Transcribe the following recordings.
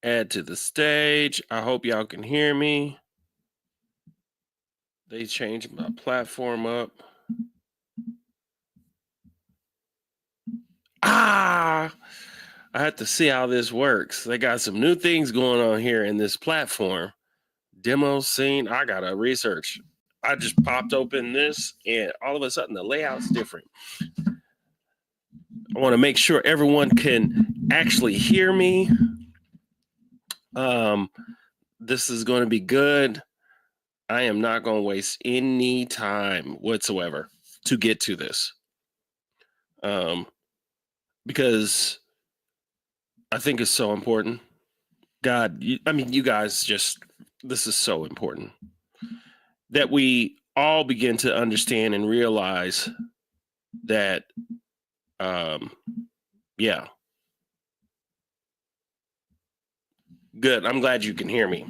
Add to the stage. I hope y'all can hear me. They changed my platform up. I had to see how this works. They got some new things going on here in this platform. Demo scene. I gotta research. I just popped open this and all of a sudden the layout's different. I want to make sure everyone can actually hear me. This is going to be good. I am not going to waste any time whatsoever to get to this. Because I think it's so important. God, you guys this is so important that we all begin to understand and realize that, yeah. Good. I'm glad you can hear me.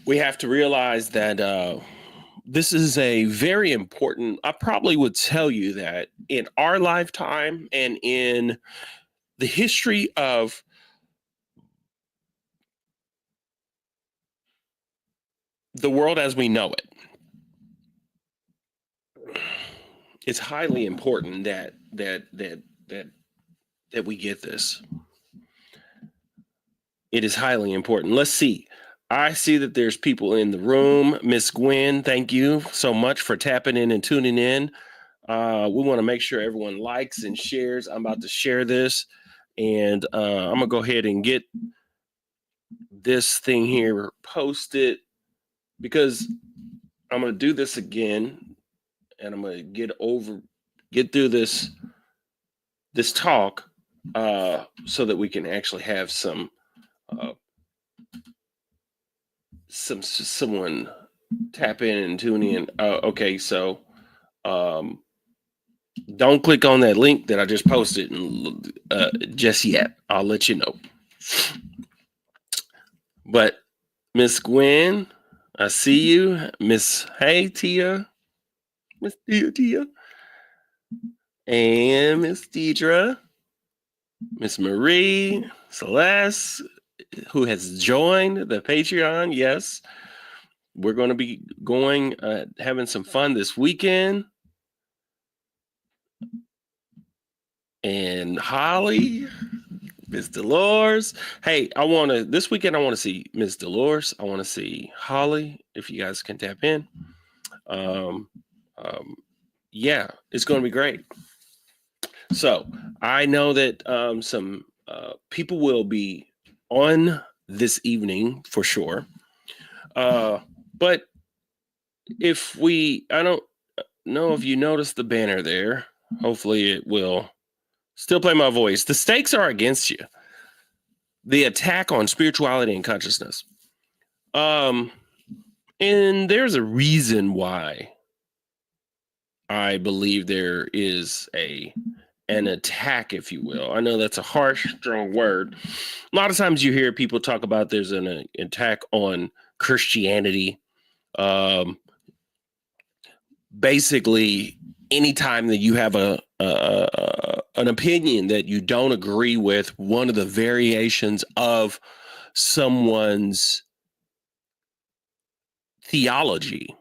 We have to realize that this is a very important, I probably would tell you that in our lifetime and in the history of the world as we know it, it's highly important that we get this. It is highly important. Let's see. I see that there's people in the room. Miss Gwen, thank you so much for tapping in and tuning in. We want to make sure everyone likes and shares. I'm about to share this, and I'm going to go ahead and get this thing here posted because I'm going to do this again, and I'm going to get through this talk so that we can actually have someone tap in and tune in. Okay, so don't click on that link that I just posted just yet. I'll let you know. But Miss Gwen, I see you. Hey Tia, Miss Tia, and Miss Deidre, Miss Marie, Celeste, who has joined the Patreon. Yes, we're going to be having some fun this weekend. And Holly, Miss Dolores. Hey, this weekend I want to see Miss Dolores. I want to see Holly, if you guys can tap in. Yeah, it's going to be great. So I know that some people will be on this evening for sure. But I don't know if you noticed the banner there. Hopefully it will still play my voice. The stakes are against you. The attack on spirituality and consciousness. And there's a reason why I believe there is an attack, if you will. I know that's a harsh, strong word. A lot of times you hear people talk about there's an attack on Christianity. Basically, anytime that you have an opinion that you don't agree with one of the variations of someone's theology,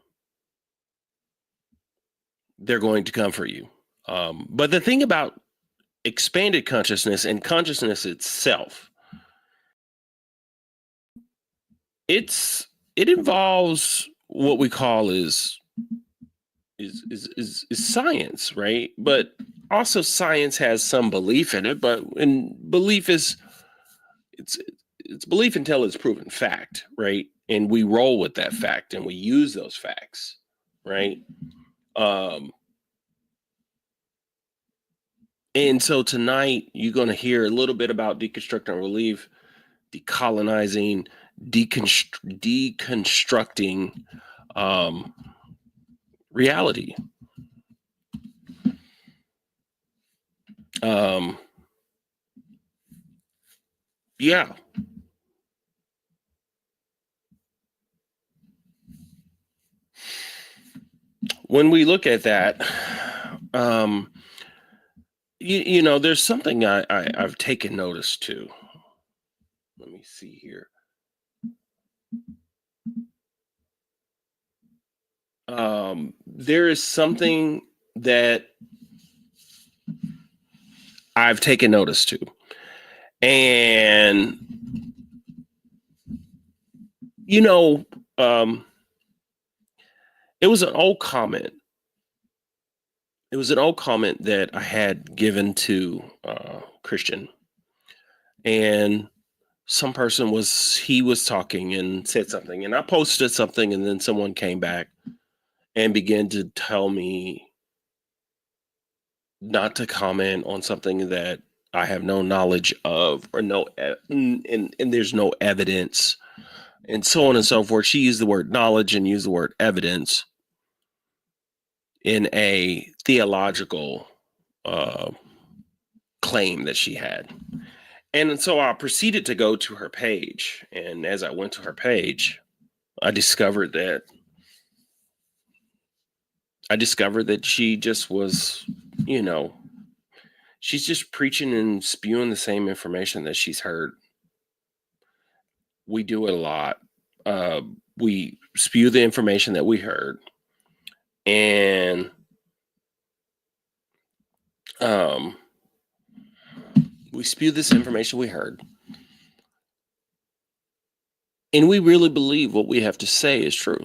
they're going to come for you. But the thing about expanded consciousness and consciousness itself, it involves what we call is science, right? But also science has some belief in it, but belief is it's belief until it's proven fact, right? And we roll with that fact and we use those facts, right? And so tonight you're going to hear a little bit about deconstructing relief, decolonizing, deconstructing reality. Yeah. When we look at that, there's something I've taken notice to. me see here. There is something that I've taken notice to. And, you know, it was an old comment. It was an old comment that I had given to Christian. And some person was talking and said something. And I posted something, and then someone came back and began to tell me not to comment on something that I have no knowledge of or and there's no evidence and so on and so forth. She used the word knowledge and used the word evidence in a theological claim that she had. And so I proceeded to go to her page. And as I went to her page, I discovered that she just was, she's just preaching and spewing the same information that she's heard. We do it a lot. We spew the information that we heard, and we spew this information we heard, and we really believe what we have to say is true.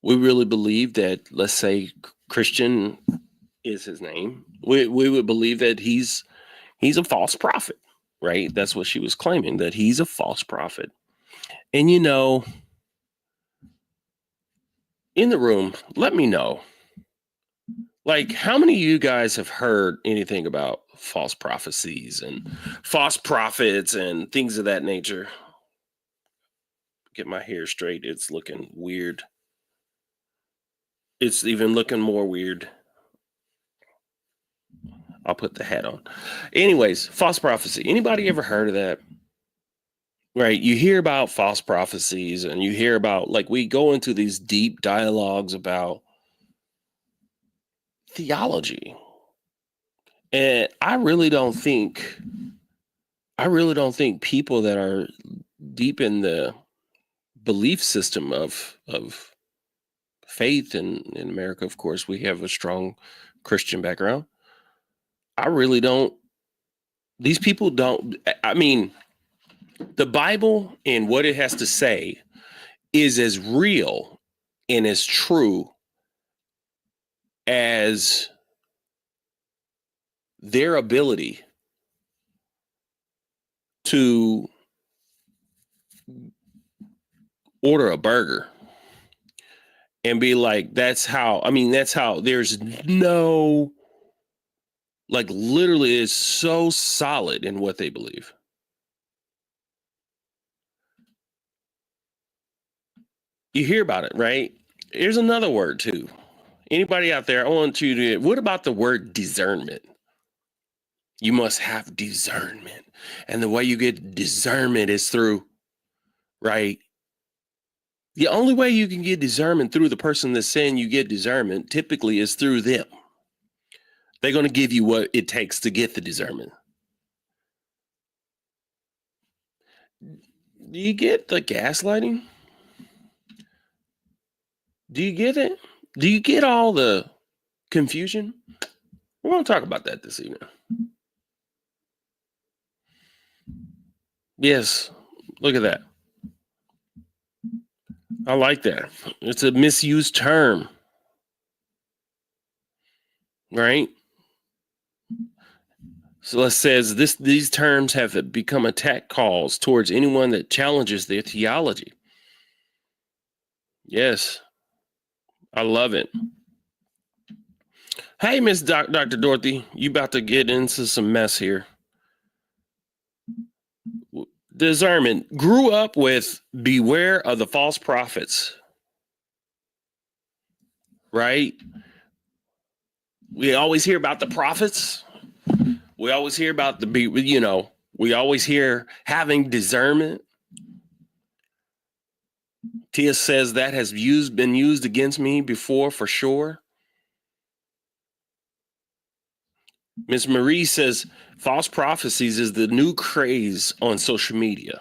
We really believe that, let's say, Christian is his name. We would believe that he's a false prophet, right? That's what she was claiming, that he's a false prophet. And in the room, let me know. Like, how many of you guys have heard anything about false prophecies and false prophets and things of that nature? Get my hair straight. It's looking weird. It's even looking more weird. I'll put the hat on. Anyways, false prophecy. Anybody ever heard of that? Right. You hear about false prophecies and you hear about, like, we go into these deep dialogues about theology. And I really don't think people that are deep in the belief system of faith in America, of course, we have a strong Christian background. I really don't. These people don't. I mean, the Bible and what it has to say is as real and as true as their ability to order a burger and be like, that's how there's no, like, literally is so solid in what they believe. You hear about it, right? Here's another word too. Anybody out there, I want you to, what about the word discernment? You must have discernment. And the way you get discernment is through, right? The only way you can get discernment through the person that's saying you get discernment typically is through them. They're going to give you what it takes to get the discernment. Do you get the gaslighting? Do you get it? Do you get all the confusion? We're going to talk about that this evening. Yes, look at that. I like that. It's a misused term, right? So it says these terms have become attack calls towards anyone that challenges their theology. Yes, I love it. Hey, Miss Dr. Dorothy, you about to get into some mess here. Discernment. Grew up with beware of the false prophets. Right? We always hear about the prophets. We always hear about we always hear having discernment. Tia says that has been used against me before, for sure. Miss Marie says false prophecies is the new craze on social media.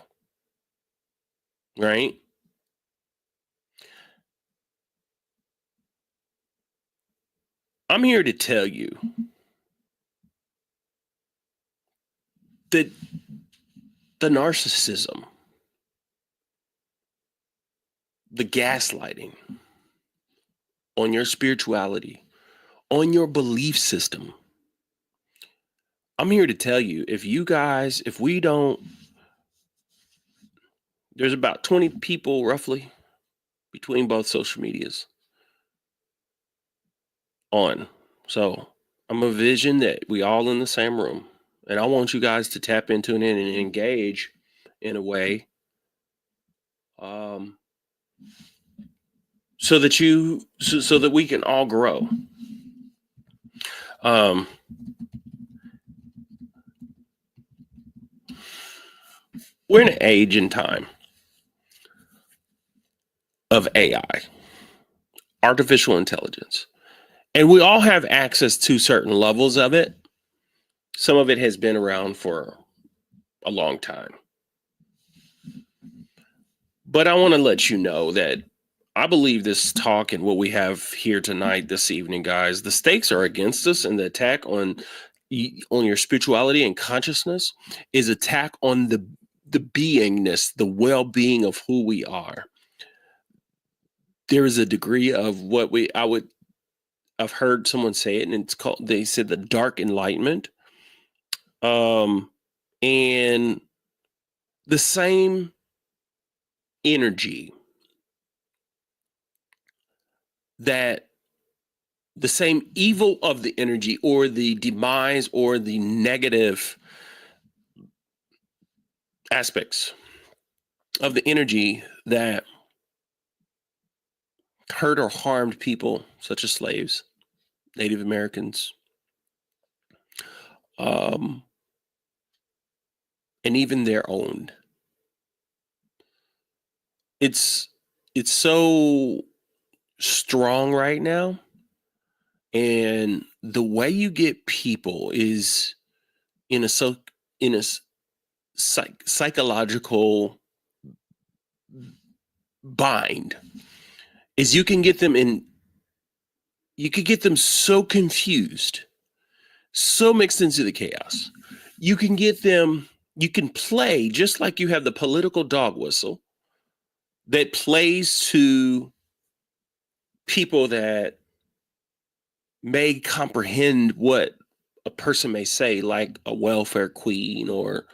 right? I'm here to tell you that the narcissism, the gaslighting on your spirituality, on your belief system, I'm here to tell you, if we don't, there's about 20 people roughly between both social medias on. So I'm a vision that we all in the same room. And I want you guys to tap into it and engage in a way um, so that we can all grow. Um, we're in an age and time of AI, artificial intelligence, and we all have access to certain levels of it. Some of it has been around for a long time. But I want to let you know that I believe this talk and what we have here tonight, this evening, guys, the stakes are against us, and the attack on your spirituality and consciousness is attack on the beingness, the well-being of who we are. There is a degree of what I've heard someone say it, and they said the dark enlightenment. Um, and the same energy that the same evil of the energy or the demise or the negative aspects of the energy that hurt or harmed people such as slaves, Native Americans, um, and even their own. It's it's so strong right now, and the way you get people is in a so in a psychological bind. Is you could get them so confused, so mixed into the chaos. You can get them, you can play just like you have the political dog whistle that plays to people that may comprehend what a person may say, like a welfare queen or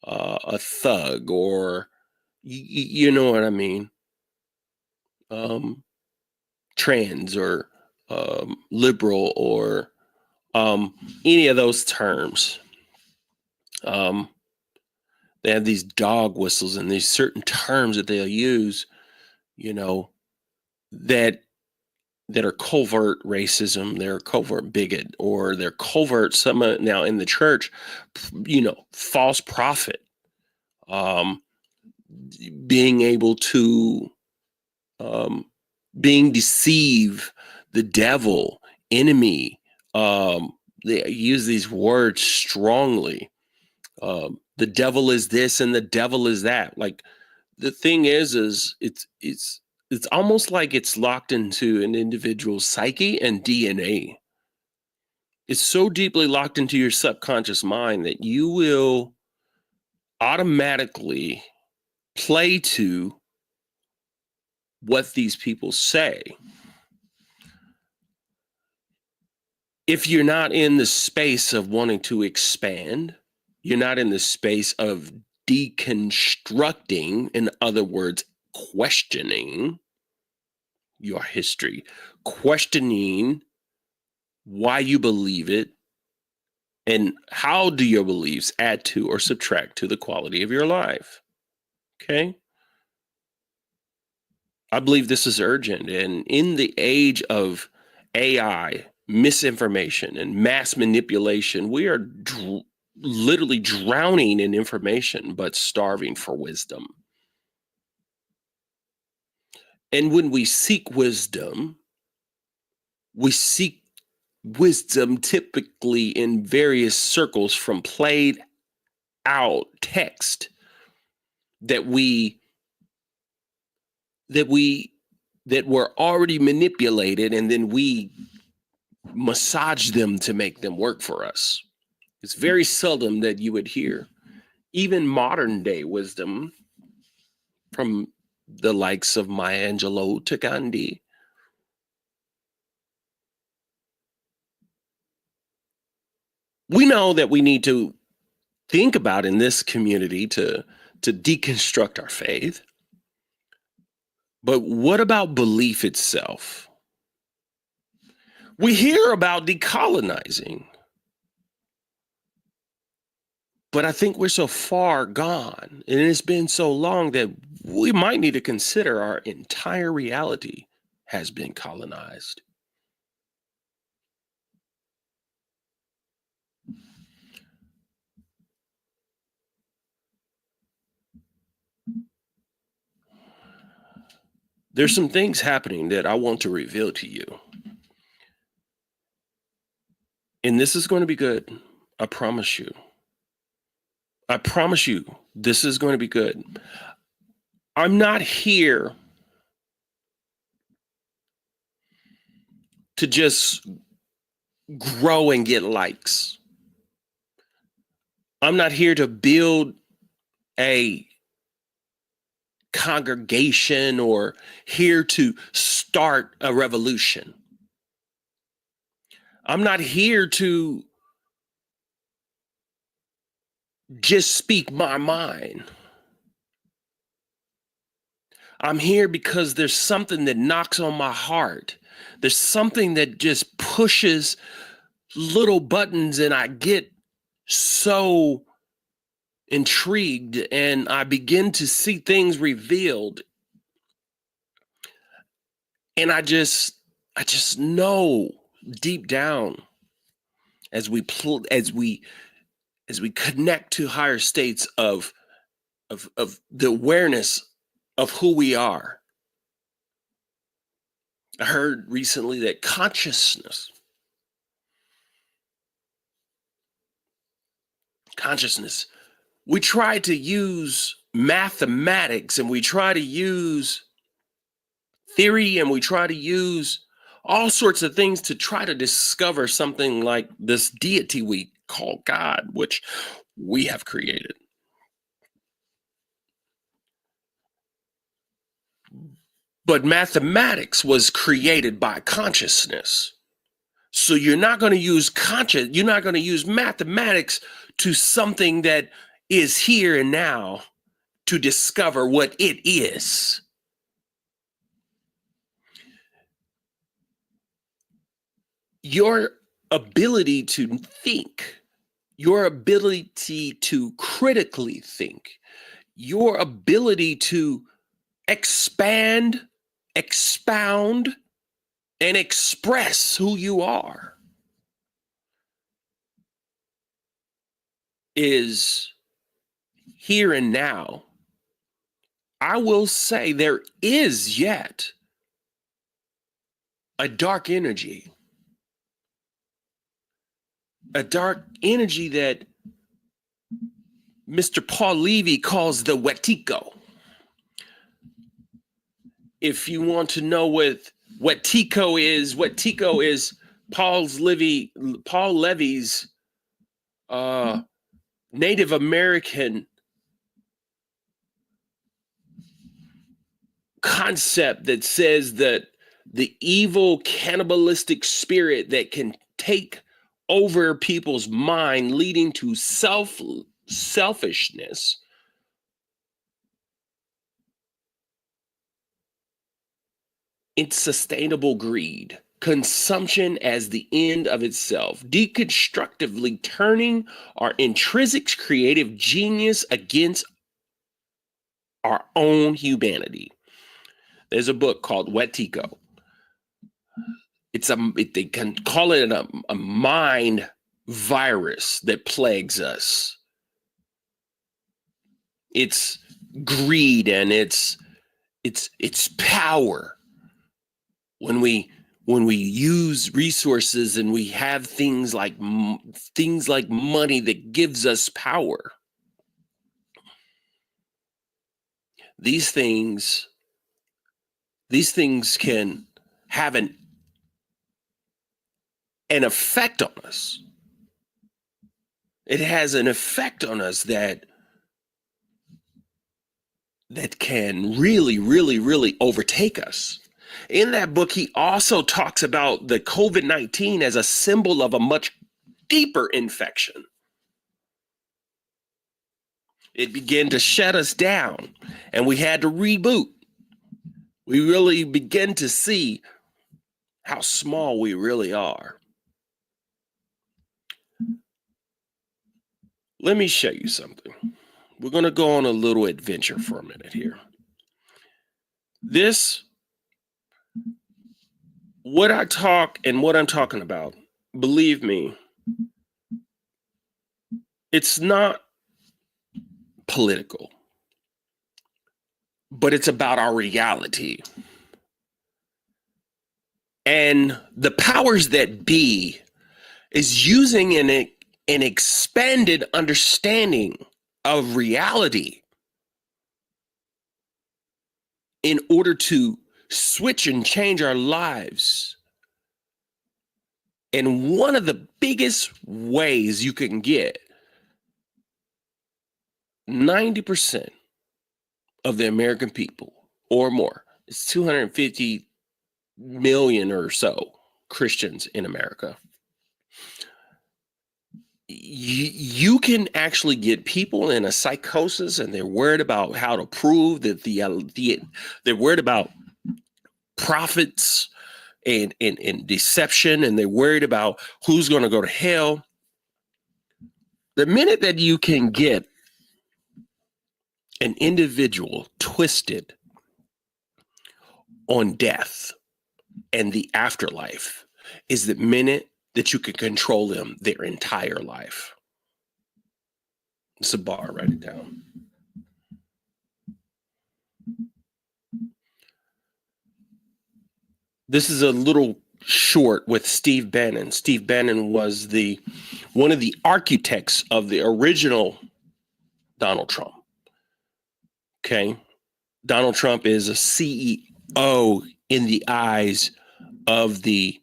a thug, or you know what I mean, um, trans or liberal or any of those terms. Um, they have these dog whistles and these certain terms that they'll use, you know, that are covert racism, they're covert bigot, or they're covert some now in the church, false prophet, um, being able to being deceive the devil, enemy. They use these words strongly. The devil is this and the devil is that. Like, the thing is it's almost like it's locked into an individual's psyche and DNA. It's so deeply locked into your subconscious mind that you will automatically play to what these people say. If you're not in the space of wanting to expand, you're not in the space of deconstructing, in other words, questioning your history, questioning why you believe it, and how do your beliefs add to or subtract to the quality of your life. Okay? I believe this is urgent. And in the age of AI, misinformation, and mass manipulation, we are literally drowning in information, but starving for wisdom. And when we seek wisdom, we seek wisdom typically in various circles, from played out text that we that were already manipulated, and then we massage them to make them work for us. It's very seldom that you would hear even modern day wisdom from the likes of Maya Angelou to Gandhi. We know that we need to think about in this community to deconstruct our faith. But what about belief itself? We hear about decolonizing, but I think we're so far gone, and it's been so long that we might need to consider our entire reality has been colonized. There's some things happening that I want to reveal to you. And this is going to be good. I promise you. I promise you, this is going to be good. I'm not here to just grow and get likes. I'm not here to build a congregation or here to start a revolution. I'm not here to just speak my mind. I'm here because there's something that knocks on my heart. There's something that just pushes little buttons, and I get so intrigued and I begin to see things revealed. And I just know deep down as we connect to higher states of the awareness of who we are. I heard recently that consciousness, we try to use mathematics and we try to use theory and we try to use all sorts of things to try to discover something like this deity we call God, which we have created. But mathematics was created by consciousness. So you're not going to use you're not going to use mathematics to something that is here and now to discover what it is. Your ability to think, your ability to critically think, your ability to expand, expound, and express who you are is here and now. I will say there is yet a dark energy that Mr. Paul Levy calls the Wetiko. If you want to know what Wetiko is Paul Levy's Native American concept that says that the evil cannibalistic spirit that can take over people's mind, leading to selfishness, insustainable greed, consumption as the end of itself, deconstructively turning our intrinsic creative genius against our own humanity. There's a book called Wetiko. They can call it a mind virus that plagues us. It's greed and it's power. When we use resources and we have things like money that gives us power, these things these things can have an effect on us. It has an effect on us that can really, really, really overtake us. In that book, he also talks about the COVID-19 as a symbol of a much deeper infection. It began to shut us down, and we had to reboot. We really begin to see how small we really are. Let me show you something. We're going to go on a little adventure for a minute here. What I'm talking about, believe me, it's not political, but it's about our reality. And the powers that be is using an expanded understanding of reality in order to switch and change our lives. And one of the biggest ways you can get 90% of the American people or more, it's 250 million or so Christians in America. You can actually get people in a psychosis, and they're worried about how to prove that they're worried about prophets and deception, and they're worried about who's going to go to hell. The minute that you can get an individual twisted on death and the afterlife is the minute that you can control them their entire life. It's a bar, write it down. This is a little short with Steve Bannon. Steve Bannon was one of the architects of the original Donald Trump. Okay. Donald Trump is a CEO in the eyes of the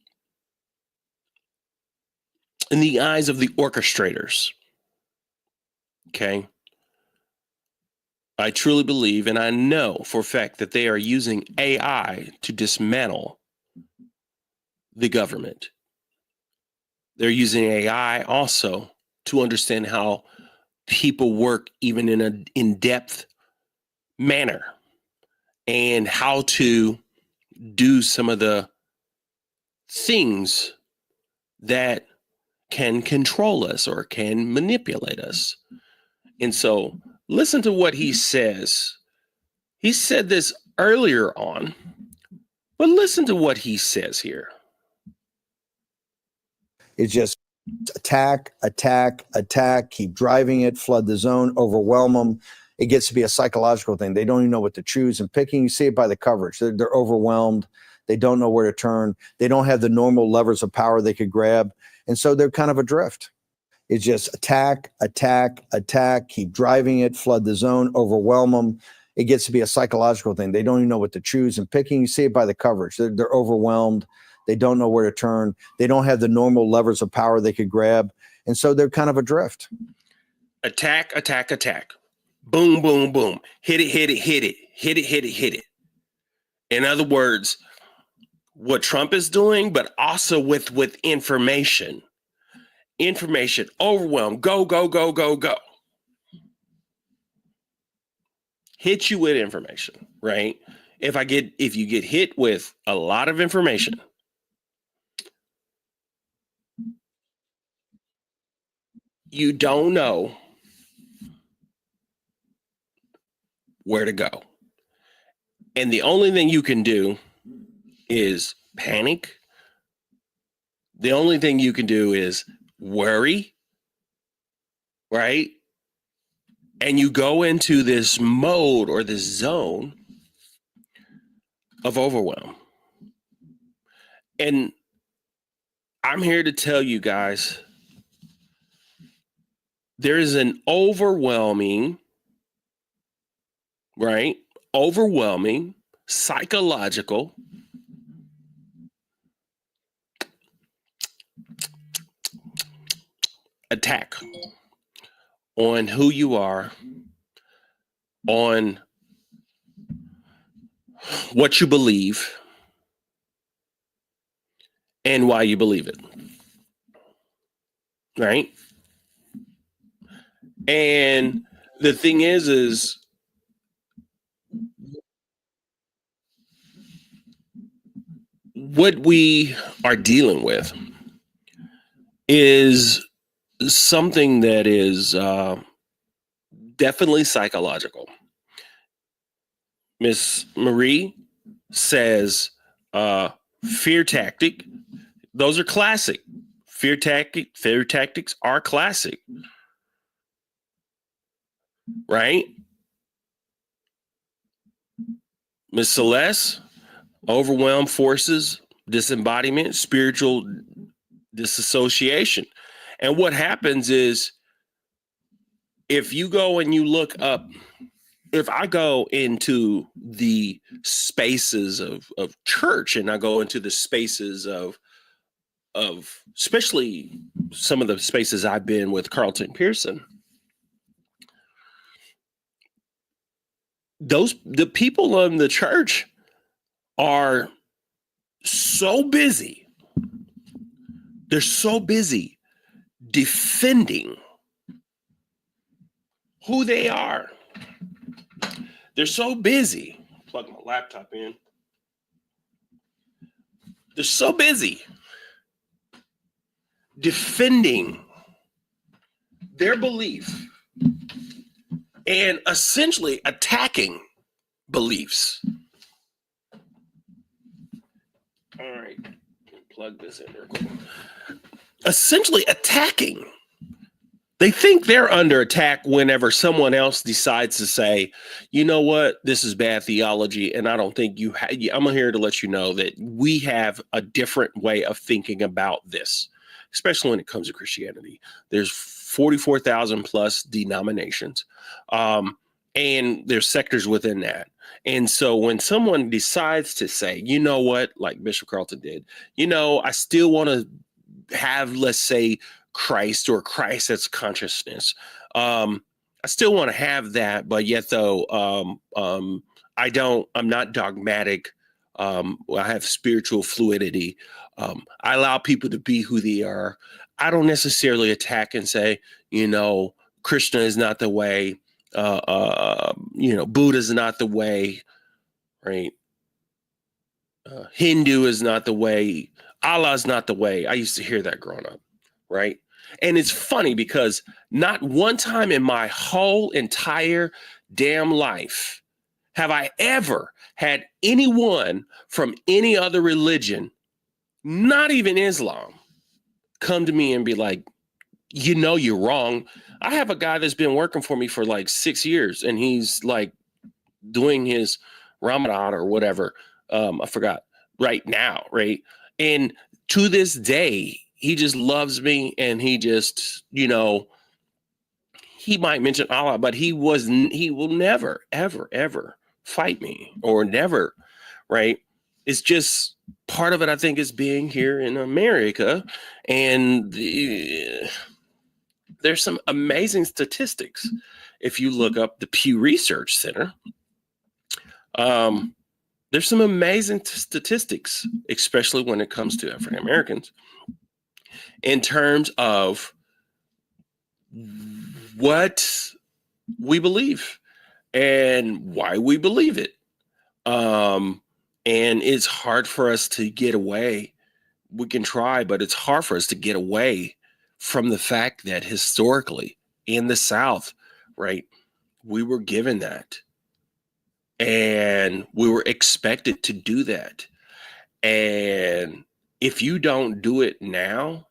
orchestrators. Okay. I truly believe, and I know for a fact, that they are using AI to dismantle the government. They're using AI also to understand how people work, even in an in-depth manner, and how to do some of the things that can control us or can manipulate us. And so listen to what he says. He said this earlier on, but listen to what he says here. It's just attack, attack, attack, keep driving it, flood the zone, overwhelm them. It gets to be a psychological thing. They don't even know what to choose and picking. You see it by the coverage. They're overwhelmed. They don't know where to turn. They don't have the normal levers of power they could grab. And so they're kind of adrift. It's just attack, attack, attack, keep driving it, flood the zone, overwhelm them. It gets to be a psychological thing. They don't even know what to choose and picking. You see it by the coverage. They're overwhelmed. They don't know where to turn. They don't have the normal levers of power they could grab. And so they're kind of adrift. Attack, attack, attack. Boom, boom, boom. Hit it, hit it, hit it. Hit it, hit it, hit it. In other words, what Trump is doing, but also with information. Information, overwhelm, go, go, go, go, go. Hit you with information, right? If you get hit with a lot of information, you don't know where to go. And the only thing you can do is panic. The only thing you can do is worry, right? And you go into this mode or this zone of overwhelm. And I'm here to tell you guys, there is an overwhelming, right? Overwhelming psychological attack on who you are, on what you believe, and why you believe it. Right? And the thing is what we are dealing with is something that is definitely psychological. Miss Marie says fear tactic. Those are classic. Fear tactics are classic. Right? Miss Celeste, overwhelmed forces, disembodiment, spiritual disassociation. And what happens is if you go and you look up, if I go into the spaces of church and I go into the spaces of especially some of the spaces I've been with Carlton Pearson, the people in the church are so busy. They're so busy defending who they are. They're so busy. Plug my laptop in. They're so busy defending their belief and essentially attacking beliefs. All right, plug this in real quick. Essentially attacking. They think they're under attack whenever someone else decides to say, you know what, this is bad theology, and I don't think you I'm here to let you know that we have a different way of thinking about this, especially when it comes to Christianity. There's 44,000 plus denominations, and there's sectors within that. And so when someone decides to say, you know what, like Bishop Carlton did, you know, I still want to have, let's say, Christ or Christ as consciousness. I still want to have that, but yet though, I'm not dogmatic. I have spiritual fluidity. I allow people to be who they are. I don't necessarily attack and say, you know, Krishna is not the way, you know, Buddha is not the way, right? Hindu is not the way. Allah is not the way. I used to hear that growing up, right? And it's funny because not one time in my whole entire damn life have I ever had anyone from any other religion, not even Islam, come to me and be like, you know, you're wrong. I have a guy that's been working for me for like 6 years and he's like doing his Ramadan or whatever. I forgot right now. Right. And to this day, he just loves me and he just, you know, he might mention Allah, but he will never, ever, ever fight me or never. Right. It's just part of it, I think, is being here in America. And there's some amazing statistics. If you look up the Pew Research Center, there's some amazing statistics, especially when it comes to African Americans, in terms of what we believe and why we believe it. And it's hard for us to get away. We can try, but it's hard for us to get away from the fact that historically in the South, right, we were given that. And we were expected to do that. And if you don't do it now,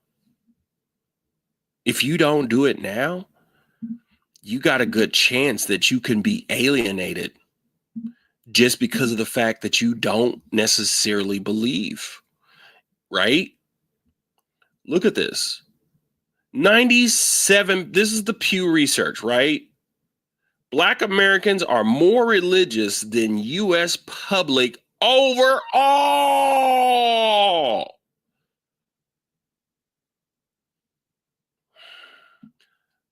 you got a good chance that you can be alienated just because of the fact that you don't necessarily believe, right? Look at this. 97, this is the Pew Research, right? Black Americans are more religious than U.S. public overall.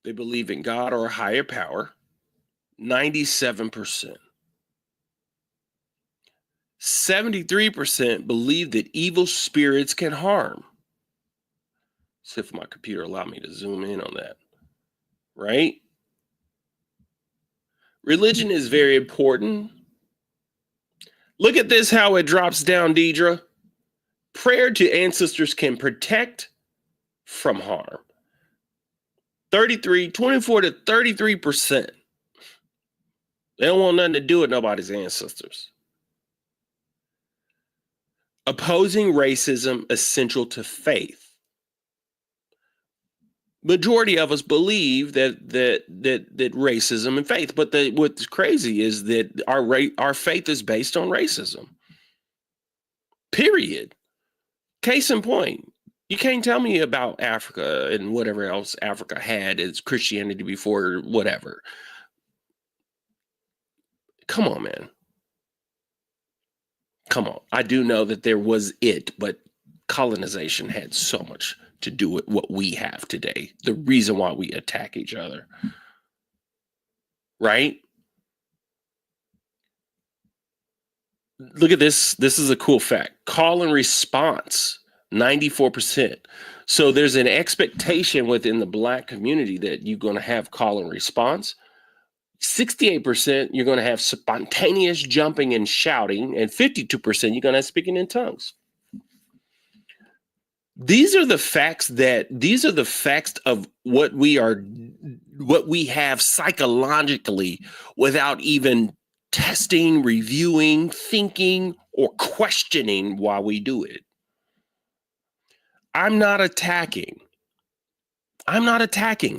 They believe in God or a higher power, 97%. 73% believe that evil spirits can harm. See if my computer allowed me to zoom in on that, right? Religion is very important. Look at this, how it drops down, Deidre. Prayer to ancestors can protect from harm. 24 to 33%. They don't want nothing to do with nobody's ancestors. Opposing racism essential to faith. Majority of us believe that racism and faith, but what's crazy is that our faith is based on racism. Period. Case in point, you can't tell me about Africa and whatever else Africa had as Christianity before whatever. Come on, man. Come on. I do know that there was it, but colonization had so much to do with what we have today. The reason why we attack each other. Right? Look at this. This is a cool fact. Call and response, 94%. So there's an expectation within the Black community that you're going to have call and response. 68%, you're going to have spontaneous jumping and shouting, and 52%, you're going to have speaking in tongues. These are the facts of what we have psychologically without even testing, reviewing, thinking, or questioning why we do it. I'm not attacking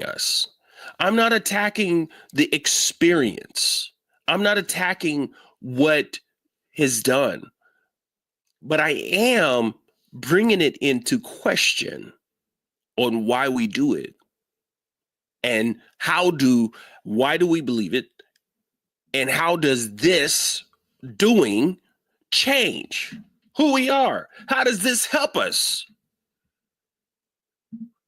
us. I'm not attacking the experience. I'm not attacking what has done, but I am bringing it into question on why we do it and why do we believe it, and how does this doing change who we are? How does this help us?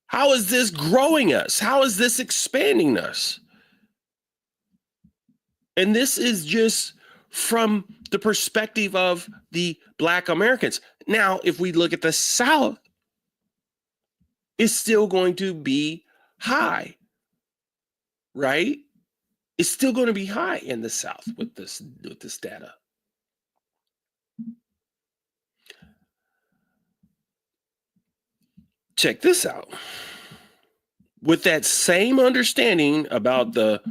How is this growing us? How is this expanding us? And this is just from the perspective of the Black Americans. Now, if we look at the South, it's still going to be high, right? It's still going to be high in the South with this data. Check this out. With that same understanding about the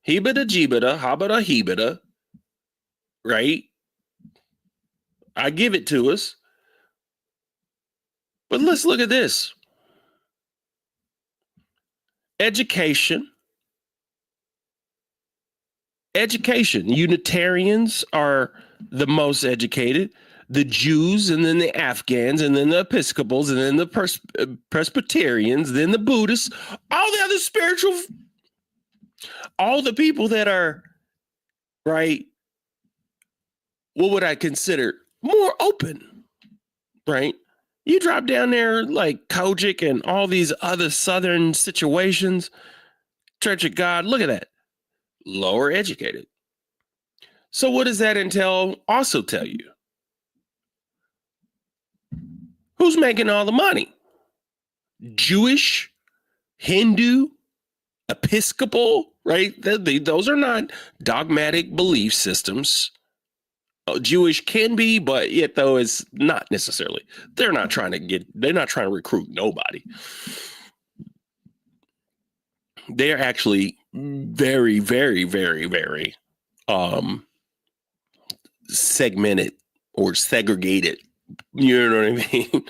hebida jibida, habada hebida, right? I give it to us. But let's look at this. Education. Unitarians are the most educated. The Jews, and then the Afghans, and then the Episcopals, and then the Presbyterians, then the Buddhists, all the other all the people that are, right, what would I consider more open, right? You drop down there like Kojic and all these other Southern situations, Church of God, look at that, lower educated. So what does that also tell you? Who's making all the money? Jewish, Hindu, Episcopal, right? Those are not dogmatic belief systems. Jewish can be, but yet though it's not necessarily. They're not trying to recruit nobody. They're actually very, very, very, very segmented or segregated. You know what I mean?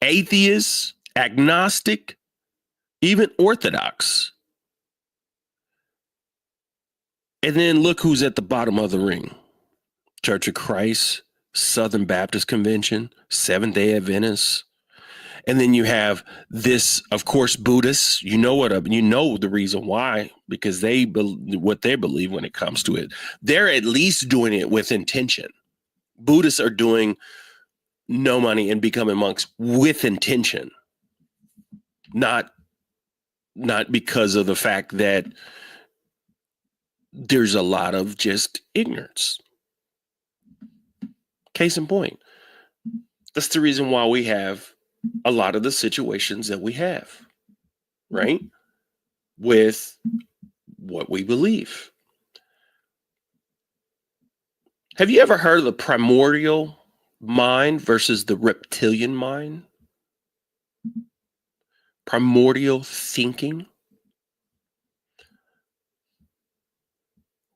Atheists, agnostic, even Orthodox. And then look who's at the bottom of the ring. Church of Christ, Southern Baptist Convention, Seventh-day Adventists. And then you have this, of course, Buddhists. You know the reason why, because what they believe when it comes to it. They're at least doing it with intention. Buddhists are doing no money and becoming monks with intention, not because of the fact that there's a lot of just ignorance. Case in point, that's the reason why we have a lot of the situations that we have, right? With what we believe. Have you ever heard of the primordial mind versus the reptilian mind? Primordial thinking?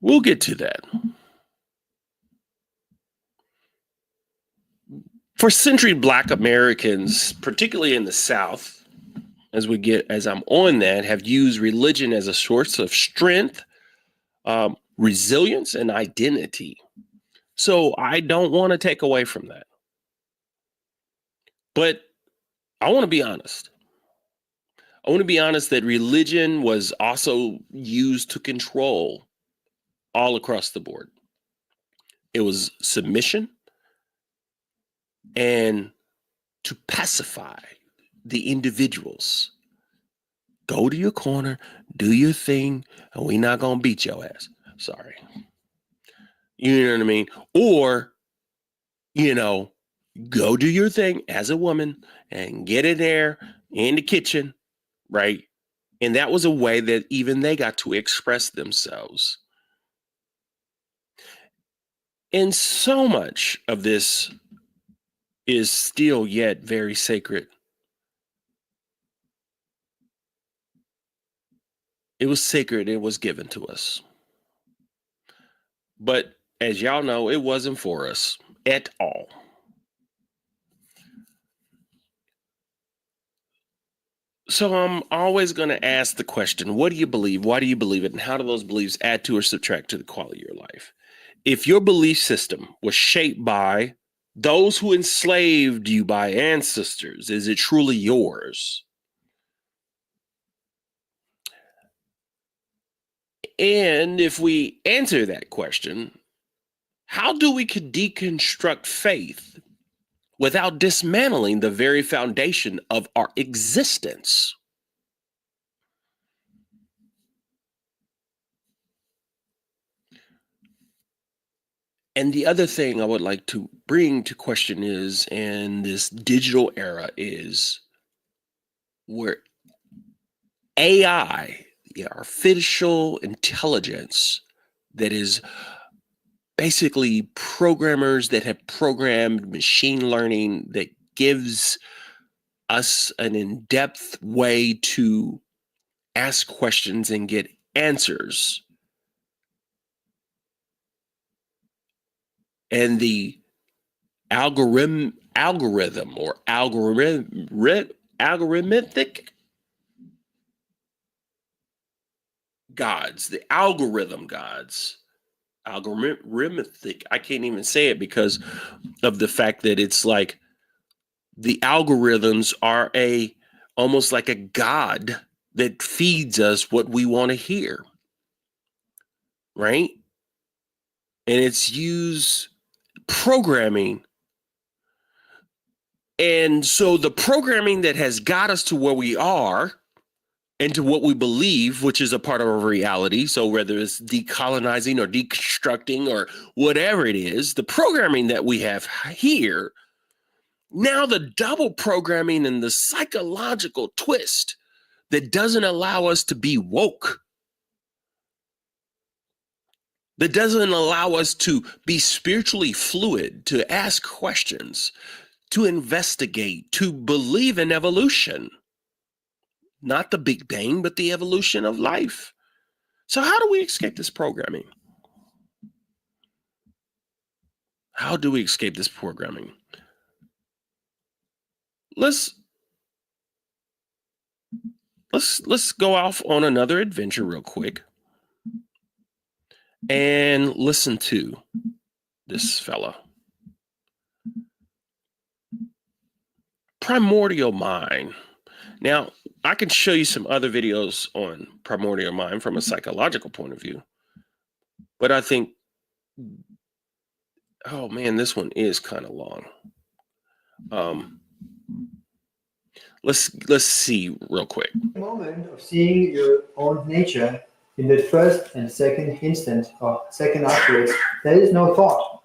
We'll get to that. For centuries, Black Americans, particularly in the South, as I'm on that, have used religion as a source of strength, resilience, and identity. So I don't want to take away from that. But I want to be honest. I want to be honest that religion was also used to control all across the board. It was submission and to pacify the individuals. Go to your corner, do your thing, and we're not going to beat your ass. Sorry. You know what I mean? Or, go do your thing as a woman and get in there in the kitchen, right? And that was a way that even they got to express themselves. And so much of this is still yet very sacred. It was sacred. It was given to us. But as y'all know, it wasn't for us at all. So I'm always going to ask the question, what do you believe? Why do you believe it? And how do those beliefs add to or subtract to the quality of your life? If your belief system was shaped by those who enslaved you by ancestors, is it truly yours? And if we answer that question, how do we deconstruct faith without dismantling the very foundation of our existence? And the other thing I would like to bring to question is, in this digital era, is where AI, the artificial intelligence, that is basically programmers that have programmed machine learning that gives us an in-depth way to ask questions and get answers. And the algorithm or algorithmic gods, the algorithm gods, algorithmic, I can't even say it because of the fact that it's like the algorithms are almost like a god that feeds us what we want to hear, right? And it's used programming. And so the programming that has got us to where we are and to what we believe, which is a part of our reality. So whether it's decolonizing or deconstructing or whatever it is, the programming that we have here, now the double programming and the psychological twist that doesn't allow us to be woke, that doesn't allow us to be spiritually fluid, to ask questions, to investigate, to believe in evolution. Not the Big Bang, but the evolution of life. So how do we escape this programming? How do we escape this programming? Let's go off on another adventure real quick and listen to this fella. primordial mind. Now, I can show you some other videos on primordial mind from a psychological point of view, but I think, oh man, this one is kind of long. Let's see real quick. The moment of seeing your own nature in the first and second instant or second afterwards, there is no thought.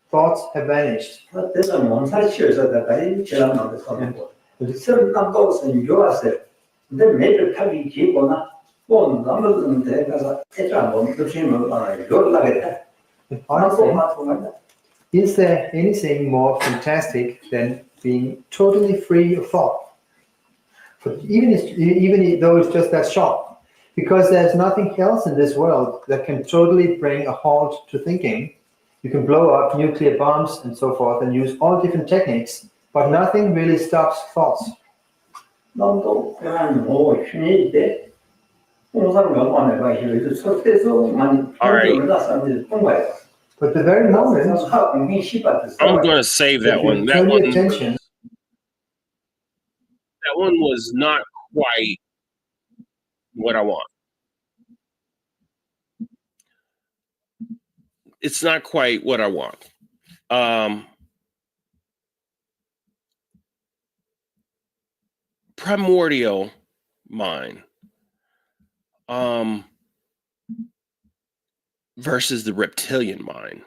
Thoughts have vanished. 뜻은 몬사치에서다가 지나가는 거고, 선 것은 좋았어요. 근데 매일 타기 기거나 뭐 남들은 대가서 애들 못 드시면 놀라게 돼. Honestly, is there anything more fantastic than being totally free of thought? But even though it's just that short, because there's nothing else in this world that can totally bring a halt to thinking. You can blow up nuclear bombs and so forth and use all different techniques, but nothing really stops thoughts. 남도 그한 뭐 신이 돼. 공사를 몇번 해봐. 이거 설대서 많이 올라서는 통과해요. But the very moment I'm going to save that one. That one was not quite what I want. It's not quite what I want. Primordial mind versus the reptilian mind.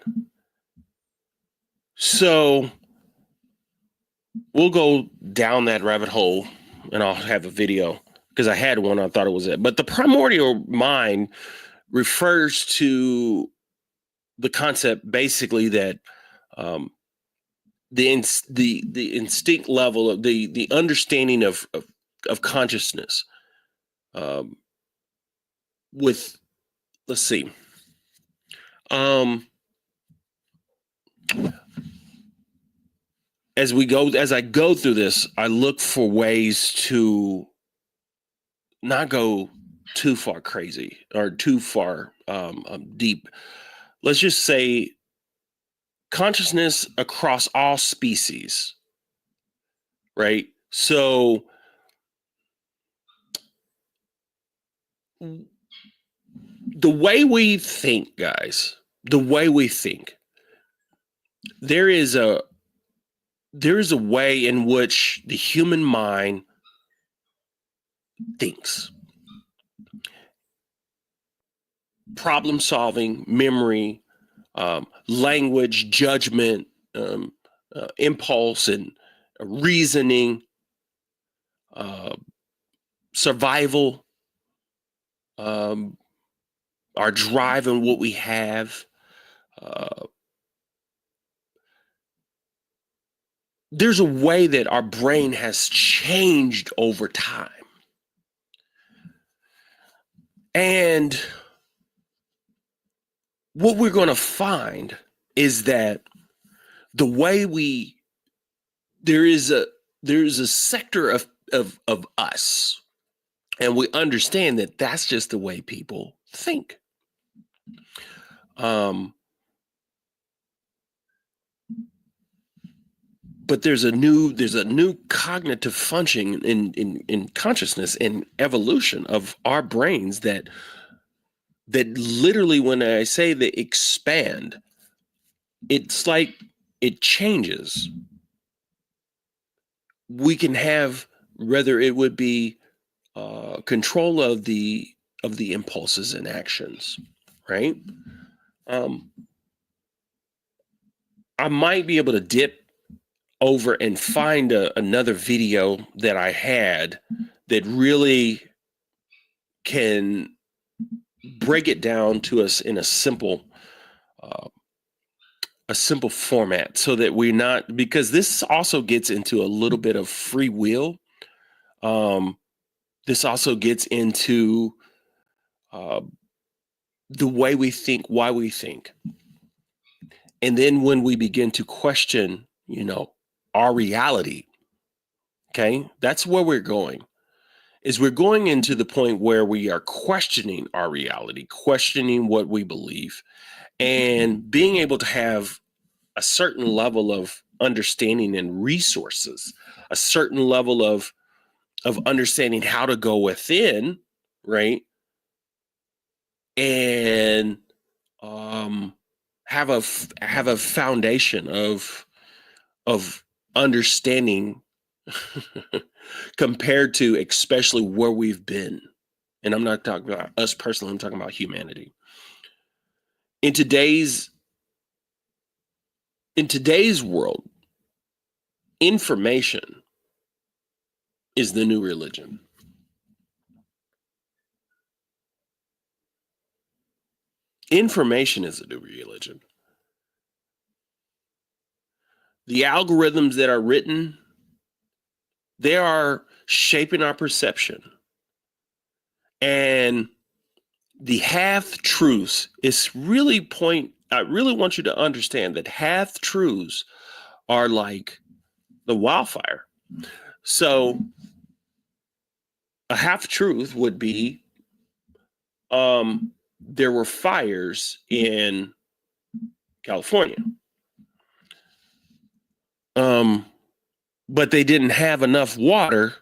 So we'll go down that rabbit hole and I'll have a video because I had one. I thought it was it. But the primordial mind refers to the concept basically that the instinct level of the understanding of consciousness with, let's see, as I go through this, I look for ways to not go too far crazy or too far deep. Let's just say consciousness across all species, right? So the way we think, guys, there is a way in which the human mind thinks. Problem solving, memory, language, judgment, impulse, and reasoning, survival, our drive and what we have. There's a way that our brain has changed over time. And what we're going to find is that the way there is a sector of us, and we understand that that's just the way people think. But there's a new cognitive function in consciousness and evolution of our brains that literally, when I say they expand, it's like it changes. We can have, whether it would be control of the impulses and actions, right? I might be able to dip over and find another video that I had that really can break it down to us in a simple format, so that we're not, because this also gets into a little bit of free will. This also gets into the way we think, why we think. And then when we begin to question, our reality, okay, that's where we're going. We're going into the point where we are questioning our reality, questioning what we believe, and being able to have a certain level of understanding and resources, a certain level of understanding how to go within, right? And have a foundation of understanding compared to especially where we've been. And I'm not talking about us personally, I'm talking about humanity. In today's world, information is the new religion. Information is a new religion. The algorithms that are written, they are shaping our perception. And the half truths is really I really want you to understand that half truths are like the wildfire. So a half truth would be there were fires in California. But they didn't have enough water,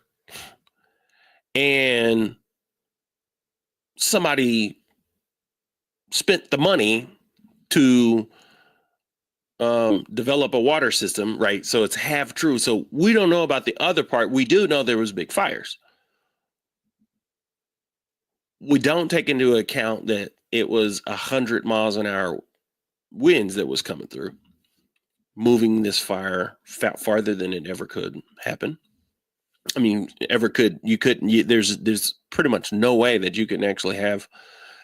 and somebody spent the money to develop a water system, right? So it's half true. So we don't know about the other part. We do know there was big fires. We don't take into account that it was 100 miles an hour winds that was coming through, moving this fire farther than it ever could happen. I mean, ever could. There's pretty much no way that you can actually have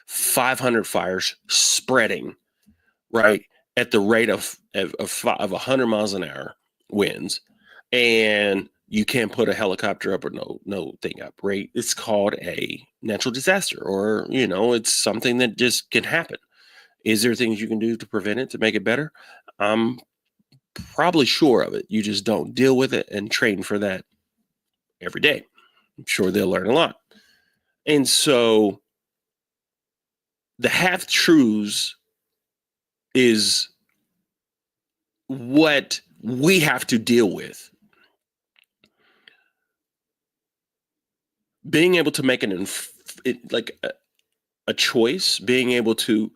500 fires spreading, right, at the rate of 100 miles an hour winds, and you can't put a helicopter up or no thing up, right? It's called a natural disaster, or it's something that just can happen. Is there things you can do to prevent it, to make it better? I'm probably sure of it. You just don't deal with it and train for that every day. I'm sure they'll learn a lot. And so the half truths is what we have to deal with. Being able to make a choice, being able to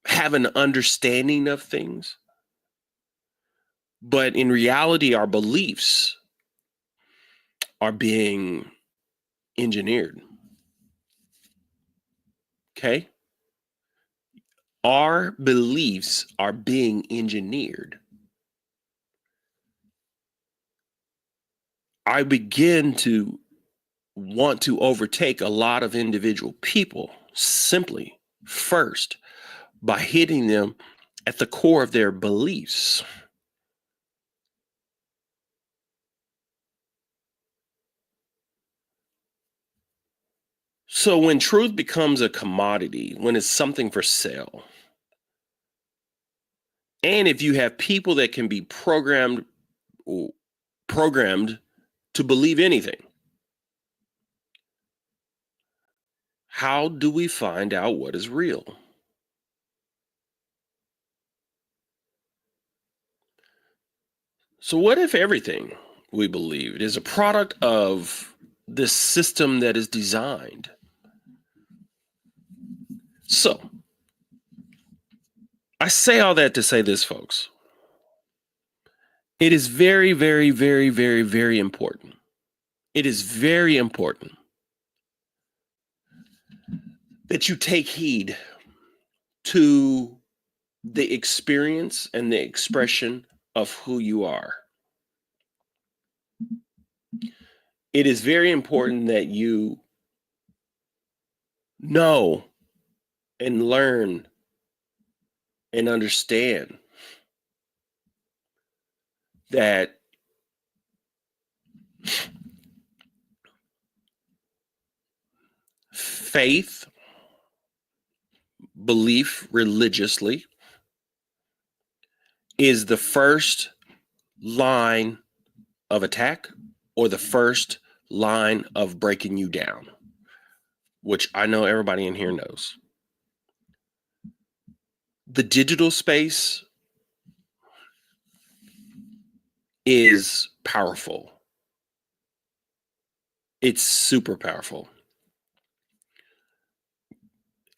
have an understanding of things. But in reality, our beliefs are being engineered. Okay? Our beliefs are being engineered. I begin to want to overtake a lot of individual people simply first by hitting them at the core of their beliefs. So when truth becomes a commodity, when it's something for sale, and if you have people that can be programmed to believe anything, how do we find out what is real? So what if everything we believed is a product of this system that is designed? So I say all that to say this, folks. It is very, very, very, very, very important. It is very important that you take heed to the experience and the expression of who you are. It is very important that you know and learn and understand that faith, belief religiously, is the first line of attack or the first line of breaking you down, which I know everybody in here knows. The digital space is powerful. It's super powerful.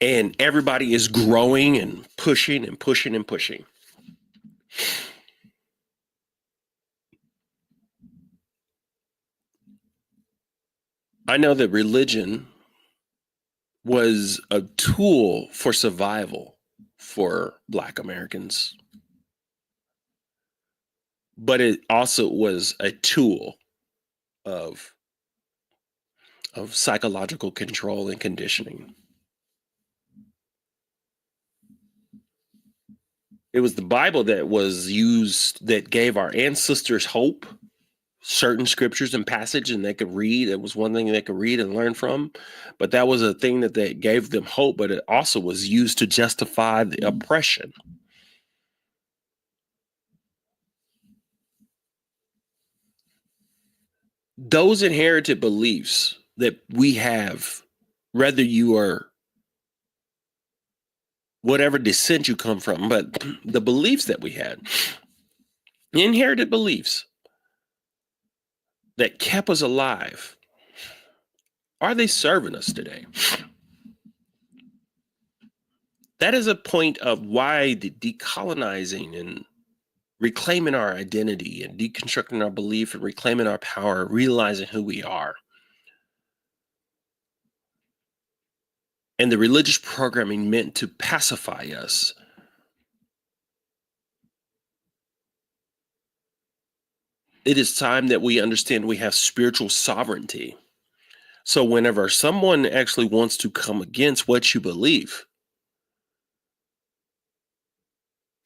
And everybody is growing and pushing and pushing and pushing. I know that religion was a tool for survival for Black Americans, but it also was a tool of psychological control and conditioning. It was the Bible that was used, that gave our ancestors hope, certain scriptures and passage, and they could read. It was one thing they could read and learn from, but that was a thing that they gave them hope, but it also was used to justify the oppression. Those inherited beliefs that we have, whether you are whatever descent you come from, but the beliefs that we had, inherited beliefs that kept us alive, are they serving us today? That is a point of why the decolonizing and reclaiming our identity and deconstructing our belief and reclaiming our power, realizing who we are. And the religious programming meant to pacify us. It is time that we understand we have spiritual sovereignty. So whenever someone actually wants to come against what you believe,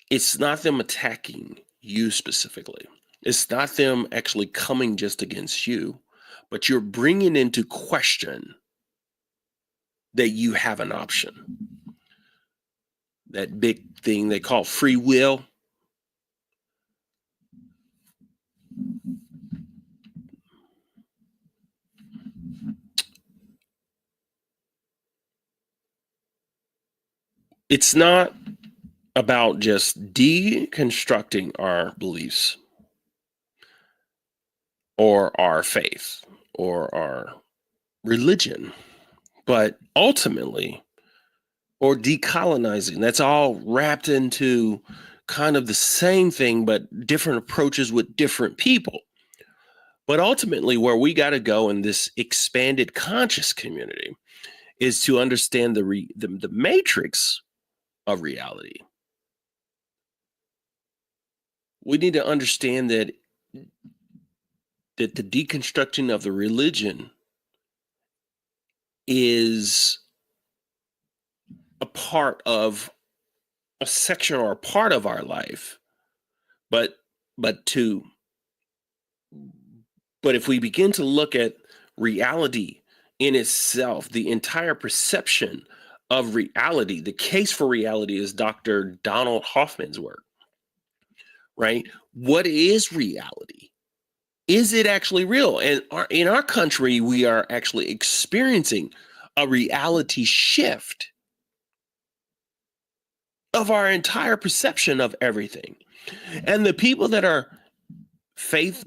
it's not them attacking you specifically. It's not them actually coming just against you, but you're bringing into question that you have an option. That big thing they call free will. It's not about just deconstructing our beliefs or our faith or our religion, but ultimately, or decolonizing. That's all wrapped into kind of the same thing, but different approaches with different people. But ultimately, where we got to go in this expanded conscious community is to understand the matrix of reality. We need to understand that the deconstructing of the religion is a part of a section or a part of our life, but if we begin to look at reality in itself, the entire perception of reality, the case for reality is Dr. Donald Hoffman's work, right? What is reality? Is it actually real? And in our country, we are actually experiencing a reality shift of our entire perception of everything. And the people that are faith,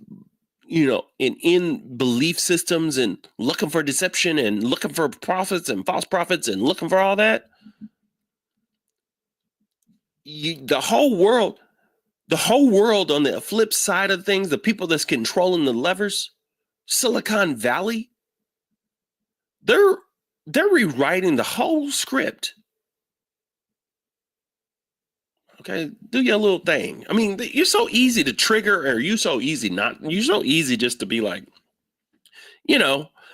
in belief systems and looking for deception and looking for prophets and false prophets and looking for all that, the whole world on the flip side of things, the people that's controlling the levers, Silicon Valley, they're rewriting the whole script. Okay, do your little thing. I mean, you're so easy to trigger, or you're so easy just to be like,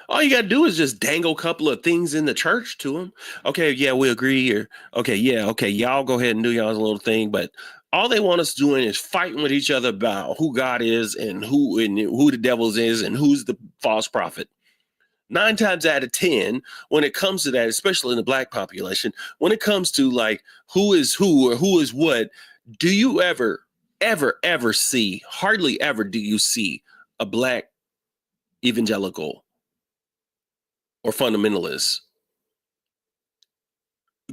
all you got to do is just dangle a couple of things in the church to them. Okay, yeah, we agree. Or okay, y'all go ahead and do y'all's little thing. But all they want us doing is fighting with each other about who God is and who the devil is and who's the false prophet. 9 times out of 10, when it comes to that, especially in the Black population, when it comes to like who is who or who is what, do you ever see, hardly ever do you see a Black evangelical or fundamentalist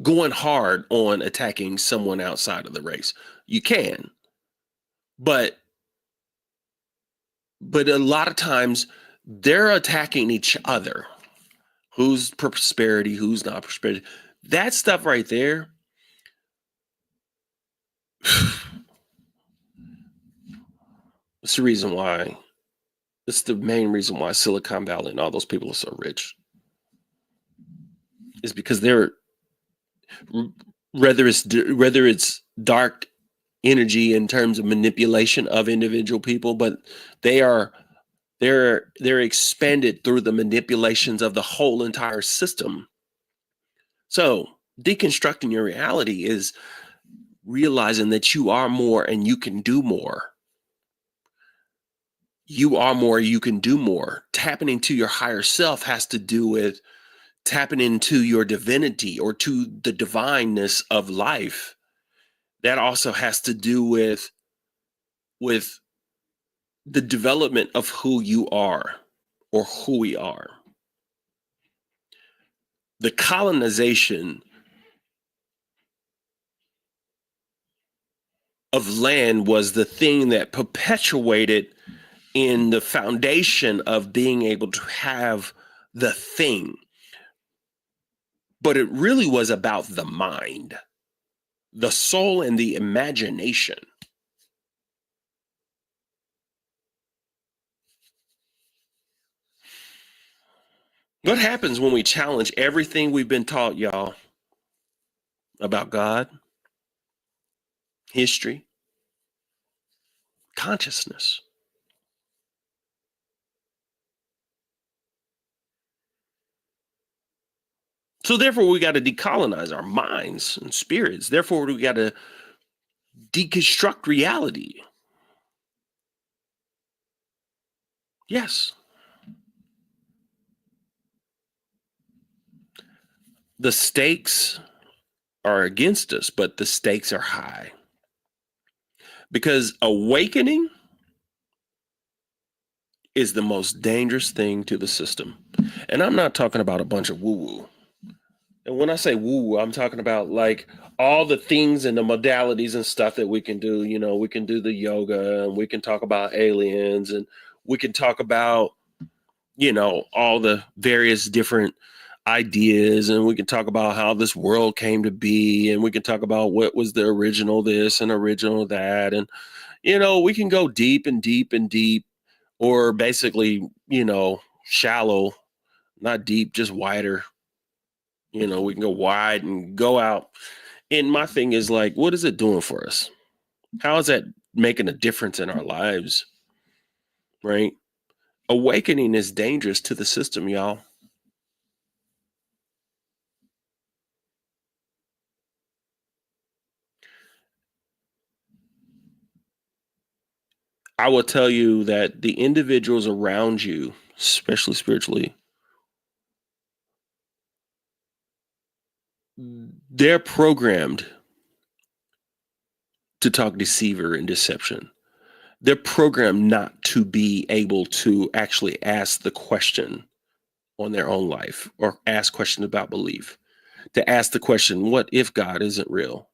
going hard on attacking someone outside of the race? You can, but But a lot of times they're attacking each other. Who's prosperity, who's not prosperity. That stuff right there. It's the reason why. It's the main reason why Silicon Valley and all those people are so rich. Is because they're whether it's dark energy in terms of manipulation of individual people, but they're expanded through the manipulations of the whole entire system. So deconstructing your reality is realizing that you are more and you can do more. You are more, you can do more. Tapping into your higher self has to do with tapping into your divinity or to the divineness of life. That also has to do with the development of who you are or who we are. The colonization of land was the thing that perpetuated in the foundation of being able to have the thing. But it really was about the mind, the soul, and the imagination. What happens when we challenge everything we've been taught, y'all, about God, history, consciousness? So therefore, we got to decolonize our minds and spirits. Therefore, we got to deconstruct reality. Yes. The stakes are against us, but the stakes are high. Because awakening is the most dangerous thing to the system. And I'm not talking about a bunch of woo-woo. And when I say woo-woo, I'm talking about like all the things and the modalities and stuff that we can do. You know, we can do the yoga and we can talk about aliens and we can talk about, you know, all the various different ideas, and we can talk about how this world came to be, and we can talk about what was the original this and original that. And, you know, we can go deep and deep and deep, or basically, you know, shallow, not deep, just wider. You know, we can go wide and go out. And my thing is like, what is it doing for us? How is that making a difference in our lives? Right? Awakening is dangerous to the system, y'all. I will tell you that the individuals around you, especially spiritually, they're programmed to talk deceiver and deception. They're programmed not to be able to actually ask the question on their own life or ask questions about belief. To ask the question, what if God isn't real?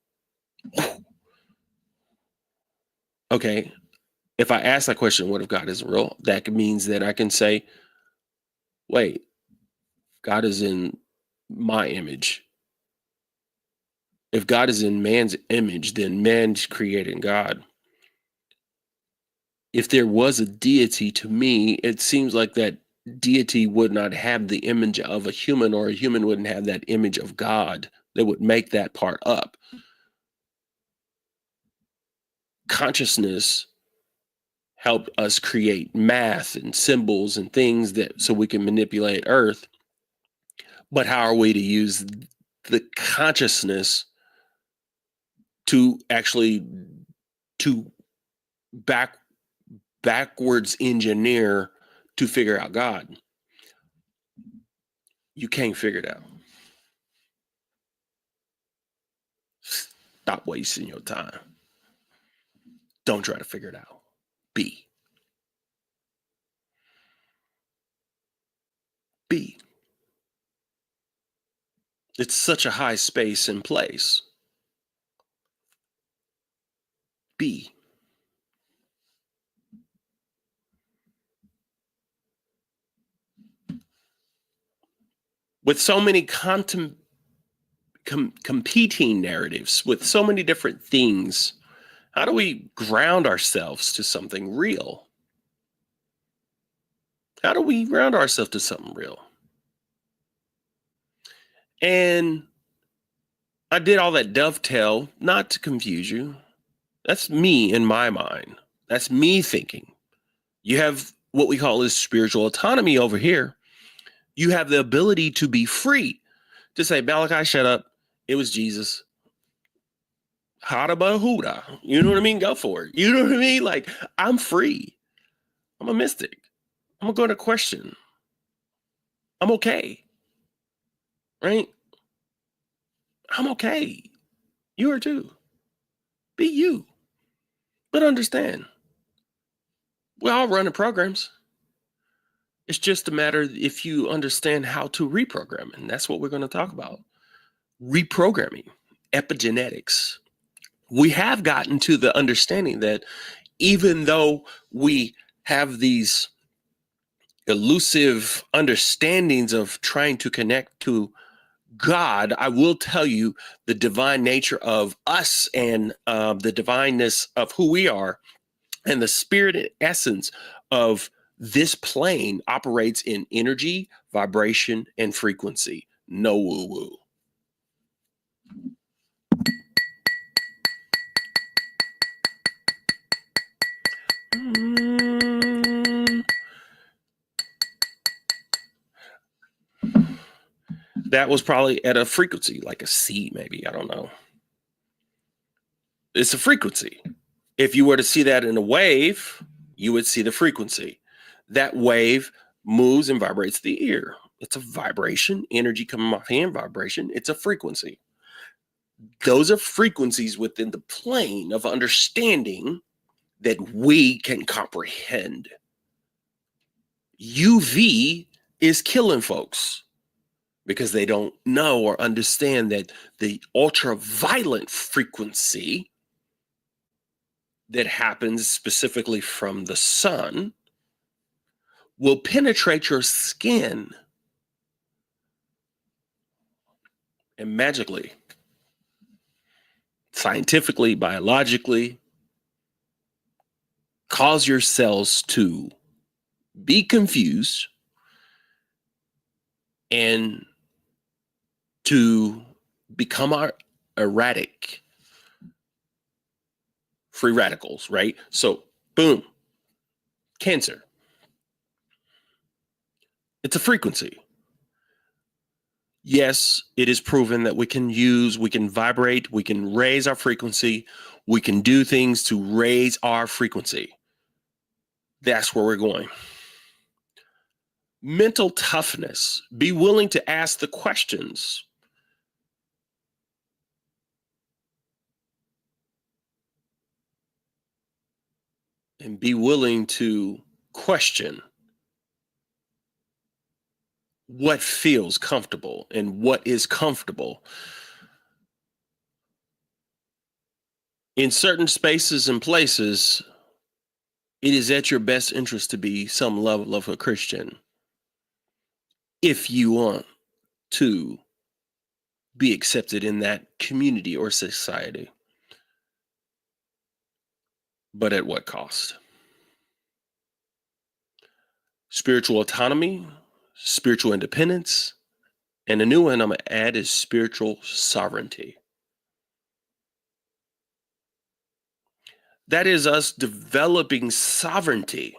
Okay, if I ask that question, what if God isn't real? That means that I can say, wait, God is in my image. If God is in man's image, then man's creating God. If there was a deity, to me, it seems like that deity would not have the image of a human, or a human wouldn't have that image of God. They would make that part up. Consciousness helped us create math and symbols and things that so we can manipulate Earth. But how are we to use the consciousness to actually to backwards engineer to figure out God? You can't figure it out. Stop wasting your time. Don't try to figure it out. Be. Be. It's such a high space and place. Be. with so many competing narratives, with so many different things, how do we ground ourselves to something real? How do we ground ourselves to something real? And I did all that dovetail not to confuse you. That's me in my mind. That's me thinking. You have what we call is spiritual autonomy over here. You have the ability to be free, to say, Malachi, shut up. It was Jesus. Hada Bahuda. You know what I mean? Go for it. You know what I mean? Like, I'm free. I'm a mystic. I'm going to question. I'm okay. Right? I'm okay. You are too. Be you. But understand, we're all running programs. It's just a matter if you understand how to reprogram. And that's what we're going to talk about. Reprogramming, epigenetics. We have gotten to the understanding that even though we have these elusive understandings of trying to connect to God, I will tell you the divine nature of us and the divineness of who we are and the spirit and essence of this plane operates in energy, vibration, and frequency. No woo-woo. That was probably at a frequency, like a C, maybe. I don't know. It's a frequency. If you were to see that in a wave, you would see the frequency. That wave moves and vibrates the ear. It's a vibration, energy coming off hand vibration. It's a frequency. Those are frequencies within the plane of understanding that we can comprehend. UV is killing folks because they don't know or understand that the ultraviolet frequency that happens specifically from the sun will penetrate your skin and magically, scientifically, biologically, cause your cells to be confused and to become erratic free radicals, right? So, boom, cancer. It's a frequency. Yes, it is proven that we can vibrate, we can raise our frequency, we can do things to raise our frequency. That's where we're going. Mental toughness. Be willing to ask the questions. And be willing to question what feels comfortable and what is comfortable. In certain spaces and places, it is at your best interest to be some level of a Christian if you want to be accepted in that community or society. But at what cost? Spiritual autonomy, spiritual independence, and a new one I'm going to add is spiritual sovereignty. That is us developing sovereignty.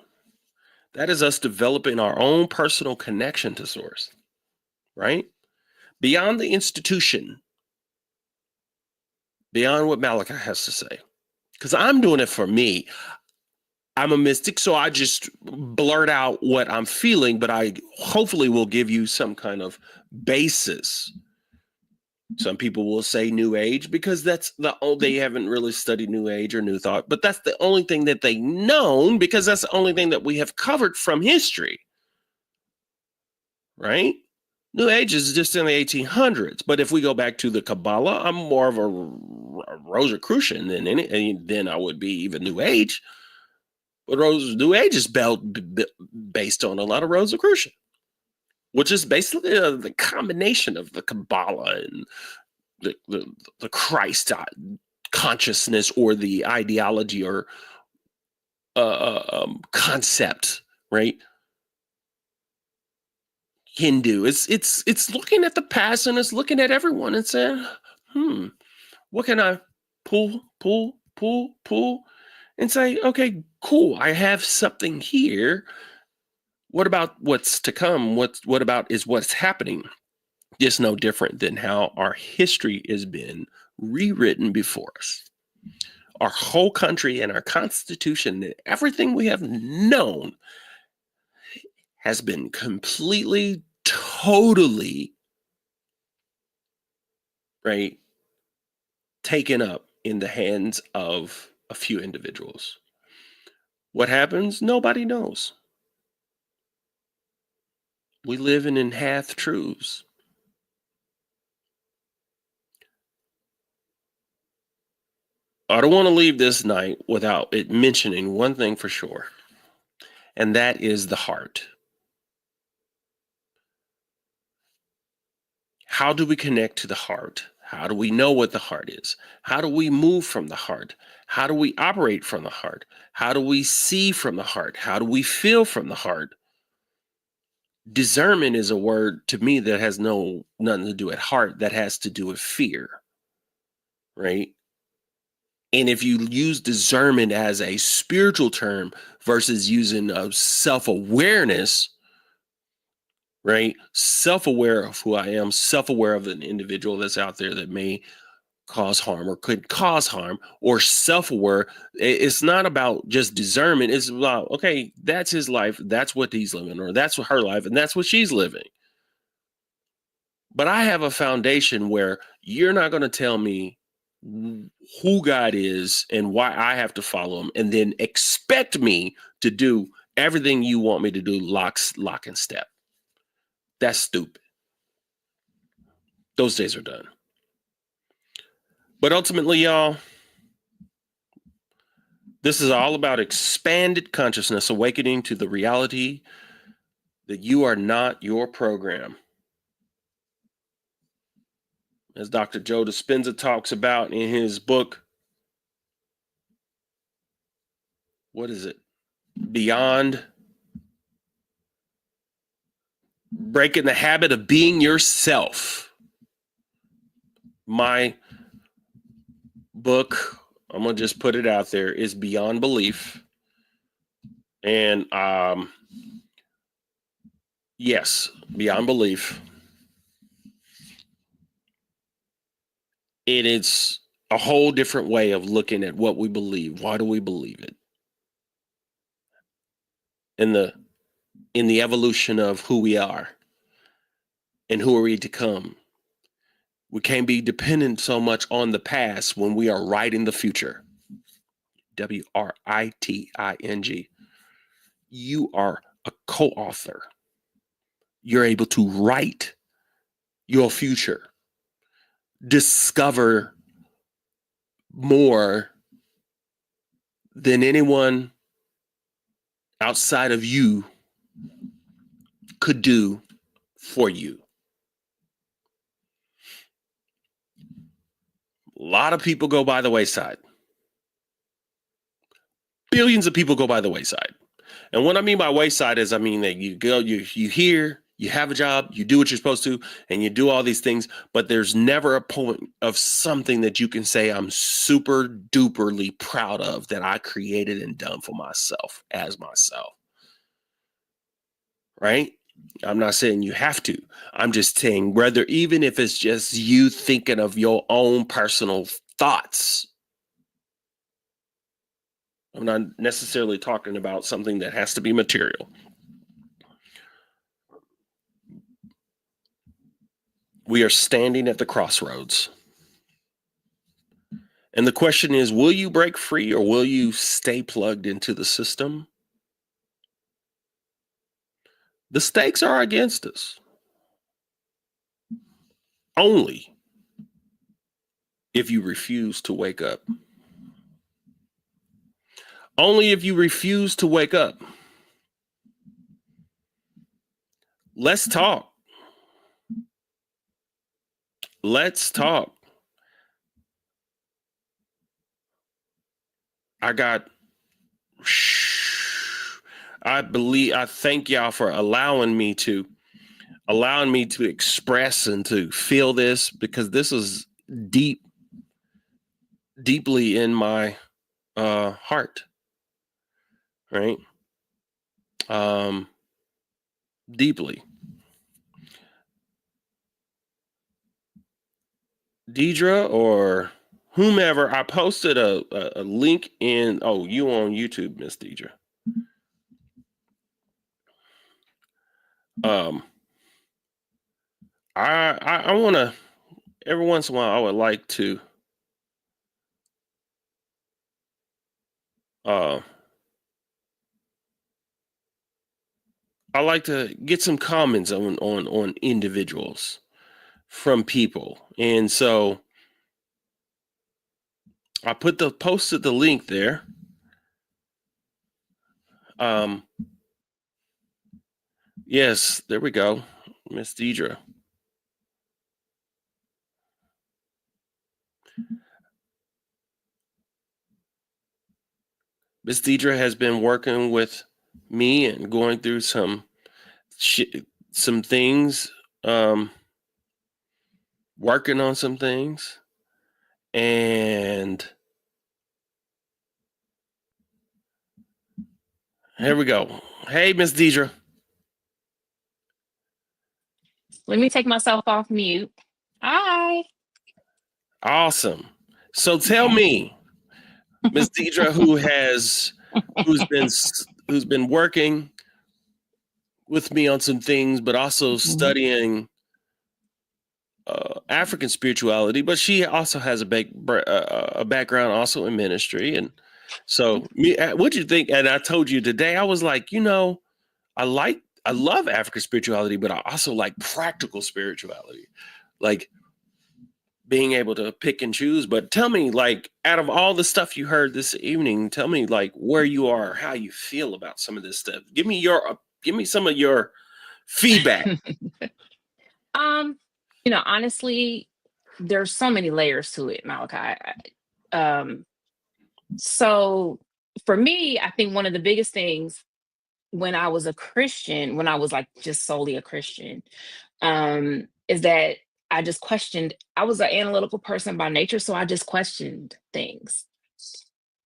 That is us developing our own personal connection to source, right? Beyond the institution, beyond what Malachi has to say. Because I'm doing it for me. I'm a mystic, so I just blurt out what I'm feeling, but I hopefully will give you some kind of basis. Some people will say New Age because that's they haven't really studied New Age or New Thought, but that's the only thing that they known because that's the only thing that we have covered from history, right? New Age is just in the 1800s, but if we go back to the Kabbalah, I'm more of a Rosicrucian than I would be even New Age. But New Age is based on a lot of Rosicrucian. which is basically the combination of the Kabbalah and the Christ consciousness, or the ideology, or concept, right? Hindu. It's looking at the past, and it's looking at everyone and saying, what can I pull, and say, okay, cool, I have something here. What about what's to come? What about is what's happening? Just no different than how our history has been rewritten before us. Our whole country and our Constitution and everything we have known has been completely, totally, right, taken up in the hands of a few individuals. What happens? Nobody knows. We live in half truths. I don't want to leave this night without it mentioning one thing for sure, and that is the heart. How do we connect to the heart? How do we know what the heart is? How do we move from the heart? How do we operate from the heart? How do we see from the heart? How do we feel from the heart? Discernment is a word to me that has nothing to do with heart, that has to do with fear, right? And if you use discernment as a spiritual term versus using self-awareness, right? Self-aware of who I am, self-aware of an individual that's out there that may cause harm or could cause harm, or self-aware. It's not about just discernment. It's about, okay, that's his life. That's what he's living, or that's her life, and that's what she's living. But I have a foundation where you're not going to tell me who God is and why I have to follow him, and then expect me to do everything you want me to do lock and step. That's stupid. Those days are done. But ultimately, y'all, this is all about expanded consciousness, awakening to the reality that you are not your program. As Dr. Joe Dispenza talks about in his book, what is it? Beyond Breaking the Habit of Being Yourself. My book, I'm going to just put it out there, is Beyond Belief. And yes, Beyond Belief. And it's a whole different way of looking at what we believe. Why do we believe it? In the evolution of who we are and who are we to come. We can't be dependent so much on the past when we are writing the future. WRITING. You are a co-author. You're able to write your future. Discover more than anyone outside of you could do for you. A lot of people go by the wayside. Billions of people go by the wayside. And what I mean by wayside is, I mean that you go, you hear, you have a job, you do what you're supposed to, and you do all these things, but there's never a point of something that you can say, I'm super duperly proud of that I created and done for myself as myself. Right? I'm not saying you have to. I'm just saying, whether, even if it's just you thinking of your own personal thoughts. I'm not necessarily talking about something that has to be material. We are standing at the crossroads. And the question is, will you break free or will you stay plugged into the system? The stakes are against us. Only if you refuse to wake up. Only if you refuse to wake up. let's talk. Let's talk. I thank y'all for allowing me to express and to feel this, because this is deeply in my heart, right? Deeply. Deidre or whomever, I posted a link in, you on YouTube, Miss Deidre. I want to, every once in a while, I would like to I like to get some comments on individuals from people. And so I posted the link there. Yes, there we go. Miss Deidre. Miss Deidre has been working with me and going through some things, working on some things. And here we go. Hey, Miss Deidre. Let me take myself off mute. Hi. Awesome. So tell me, Miss Deidre, who's been working with me on some things, but also studying African spirituality, but she also has a background also in ministry. And so what'd you think? And I told you today, I was like, I love African spirituality, but I also like practical spirituality, like being able to pick and choose. But tell me, like, out of all the stuff you heard this evening, tell me like where you are, how you feel about some of this stuff. Give me some of your feedback. Honestly, there's so many layers to it, Malachi. So for me, I think one of the biggest things when I was a Christian, when I was like just solely a Christian, is that I just questioned. I was an analytical person by nature, so I just questioned things.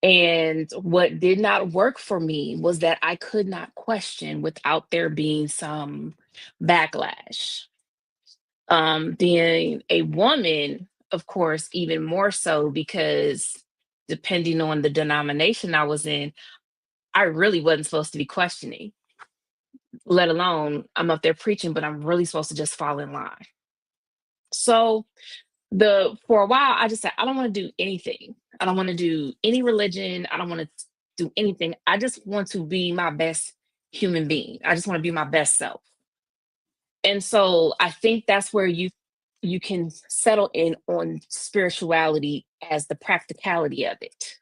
And what did not work for me was that I could not question without there being some backlash. Being a woman, of course, even more so, because depending on the denomination I was in, I really wasn't supposed to be questioning, let alone I'm up there preaching, but I'm really supposed to just fall in line. So for a while, I just said, I don't want to do anything. I don't want to do any religion. I don't want to do anything. I just want to be my best human being. I just want to be my best self. And so I think that's where you can settle in on spirituality as the practicality of it.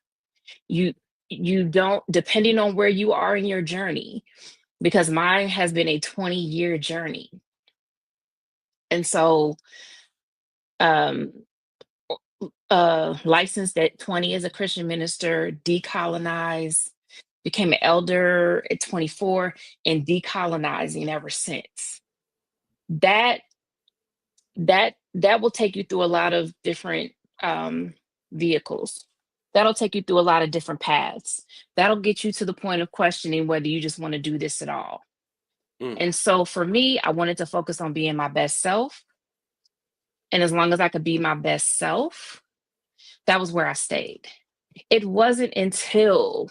You don't, depending on where you are in your journey, because mine has been a 20-year journey. And so licensed at 20 as a Christian minister, decolonized, became an elder at 24, and decolonizing ever since. That will take you through a lot of different vehicles. That'll take you through a lot of different paths. That'll get you to the point of questioning whether you just want to do this at all. And so for me, I wanted to focus on being my best self. And as long as I could be my best self, that was where I stayed. It wasn't until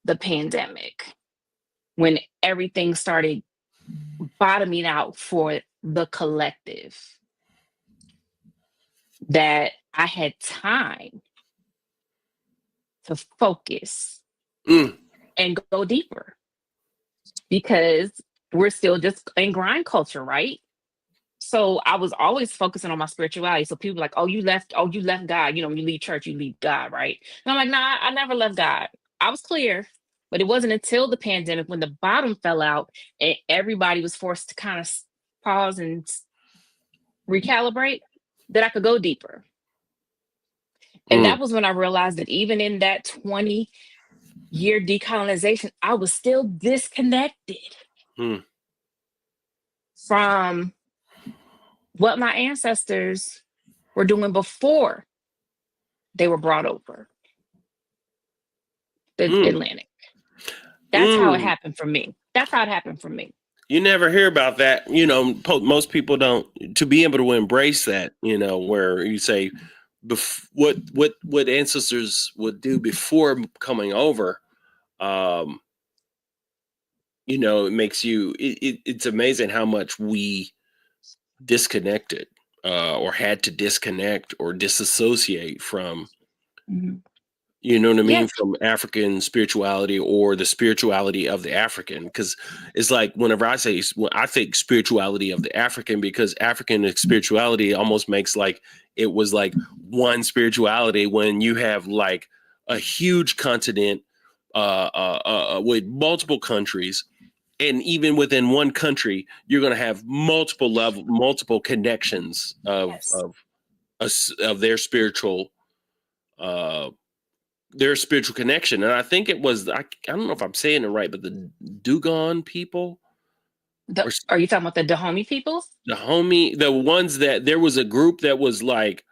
the pandemic when everything started bottoming out for the collective that I had time to focus and go deeper, because we're still just in grind culture, right? So I was always focusing on my spirituality. So people were like, you left God. When you leave church, you leave God, right? And I'm like, nah, I never left God. I was clear. But it wasn't until the pandemic when the bottom fell out and everybody was forced to kind of pause and recalibrate that I could go deeper. And that was when I realized that even in that 20-year decolonization, I was still disconnected from what my ancestors were doing before they were brought over the Atlantic. That's how it happened for me. That's how it happened for me. You never hear about that. You know, most people don't, to be able to embrace that, you know, where you say what ancestors would do before coming over. You know, it makes you, it's amazing how much we disconnected or had to disconnect or disassociate from, you know what I mean, Yeah. from African spirituality or the spirituality of the African. Because it's like whenever I say, I think spirituality of the African, because African spirituality almost makes like it was like one spirituality when you have like a huge continent with multiple countries. And even within one country, you're going to have multiple connections of their spiritual connection. And I think it was, I don't know if I'm saying it right, but the Dugon people, Are you talking about the Dahomey people? the ones that there was a group that was like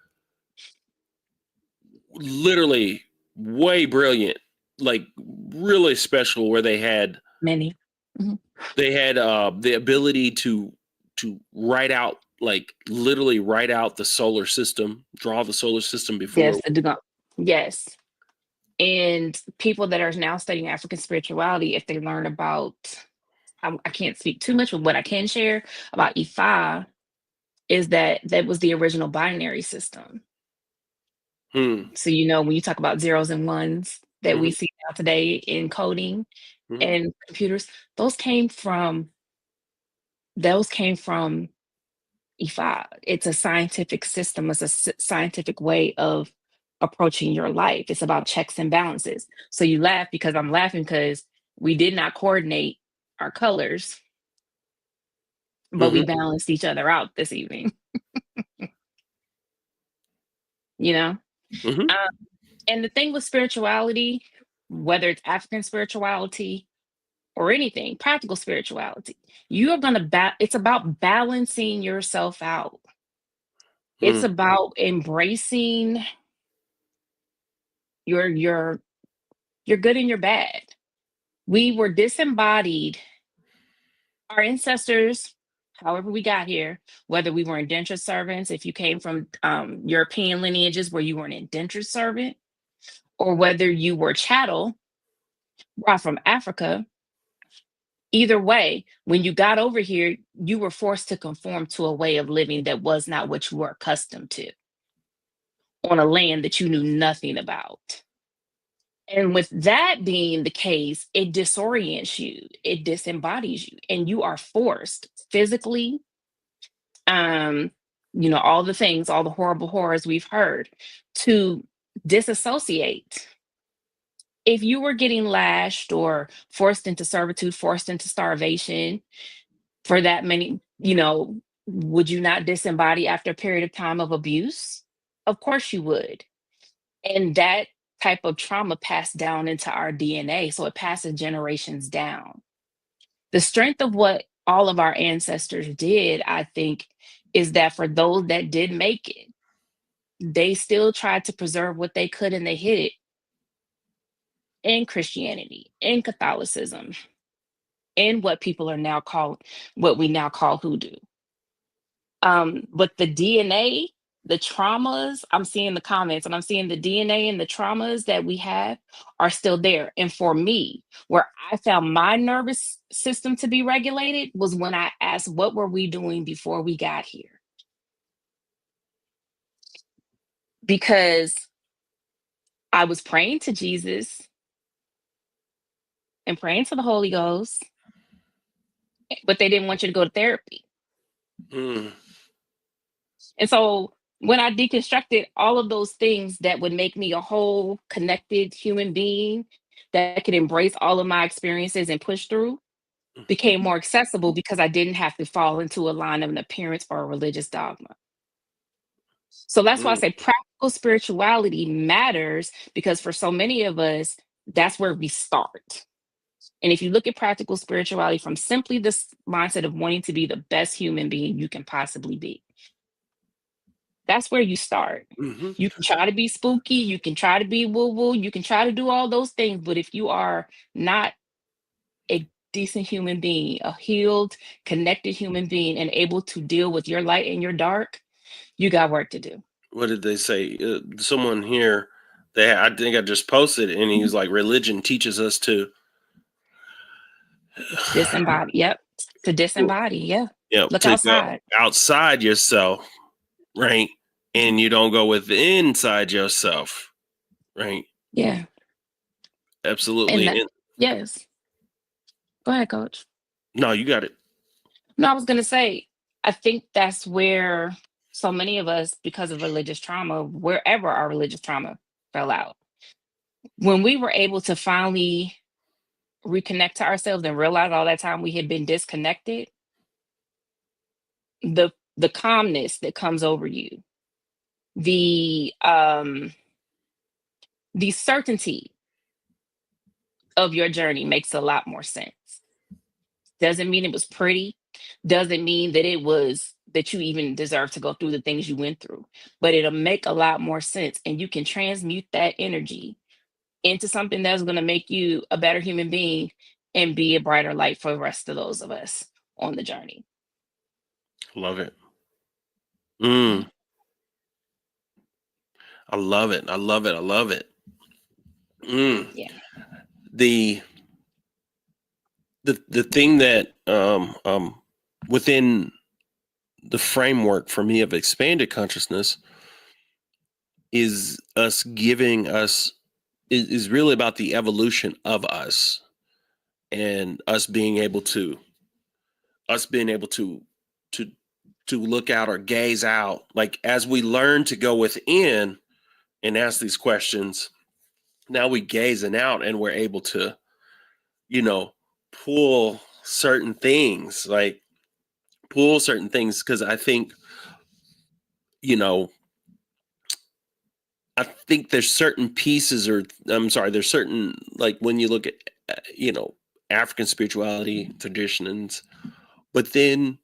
literally way brilliant, like really special, where they had Many. the ability to write out, like literally write out the solar system, draw the solar system before. Yes, the Dugon. Yes. And people that are now studying African spirituality, if they learn about, I can't speak too much, but what I can share about Ifa is that was the original binary system. So, you know, when you talk about zeros and ones that we see now today in coding and computers, those came from Ifa. It's a scientific system. It's a scientific way of approaching your life. It's about checks and balances. So you laugh because I'm laughing because we did not coordinate our colors, but we balanced each other out this evening. You know? And the thing with spirituality, whether it's African spirituality or anything, practical spirituality, you are going to it's about balancing yourself out. It's about embracing your good and your bad. We were disembodied. Our ancestors, however we got here, whether we were indentured servants, if you came from European lineages where you were an indentured servant, or whether you were chattel brought from Africa, either way, when you got over here, you were forced to conform to a way of living that was not what you were accustomed to on a land that you knew nothing about. And with that being the case, it disorients you, it disembodies you, and you are forced physically, you know, all the things, all the horrible horrors we've heard, to disassociate. If you were getting lashed or forced into servitude, forced into starvation for that many, you know, would you not disembody after a period of time of abuse? Of course you would. And that type of trauma passed down into our DNA. So it passes generations down. The strength of what all of our ancestors did, I think, is that for those that did make it, they still tried to preserve what they could and they hid it in Christianity, in Catholicism, in what we now call hoodoo. But the DNA, the traumas, I'm seeing the comments and I'm seeing the DNA and the traumas that we have are still there. And for me, where I found my nervous system to be regulated was when I asked, what were we doing before we got here? Because I was praying to Jesus and praying to the Holy Ghost, but they didn't want you to go to therapy. And so when I deconstructed all of those things that would make me a whole connected human being that could embrace all of my experiences and push through became more accessible because I didn't have to fall into a line of an appearance or a religious dogma. So that's why I Mm. say practical spirituality matters, because for so many of us, that's where we start. And if you look at practical spirituality from simply this mindset of wanting to be the best human being you can possibly be, that's where you start. Hmm. You can try to be spooky, you can try to be woo woo, you can try to do all those things. But if you are not a decent human being, a healed, connected human being, and able to deal with your light and your dark, you got work to do. What did they say? Someone here, I think I just posted, and he was like, religion teaches us to, Disembody. Yep. To disembody. Yeah. Look to go outside. outside yourself, right? And you don't go within inside yourself, right? Yeah. And that, Absolutely. And yes. Go ahead, coach. no, you got it. No, I was going to say, I think that's where so many of us, because of religious trauma, wherever our religious trauma fell out, when we were able to finally reconnect to ourselves and realize all that time we had been disconnected, the calmness that comes over you, the the certainty of your journey makes a lot more sense. Doesn't mean it was pretty, doesn't mean that it was that you even deserve to go through the things you went through, but it'll make a lot more sense, and you can transmute that energy into something that's going to make you a better human being and be a brighter light for the rest of those of us on the journey. Love it. Yeah. I love it. I love it. I love it. Mm. Yeah. The the thing that within the framework for me of expanded consciousness is us giving us is really about the evolution of us, and us being able to to look out or gaze out, like as we learn to go within and ask these questions. Now we gazing out and we're able to, you know, pull certain things, because I think, you know, I think there's certain pieces, or I'm sorry, there's certain, like when you look at, African spirituality traditions, but then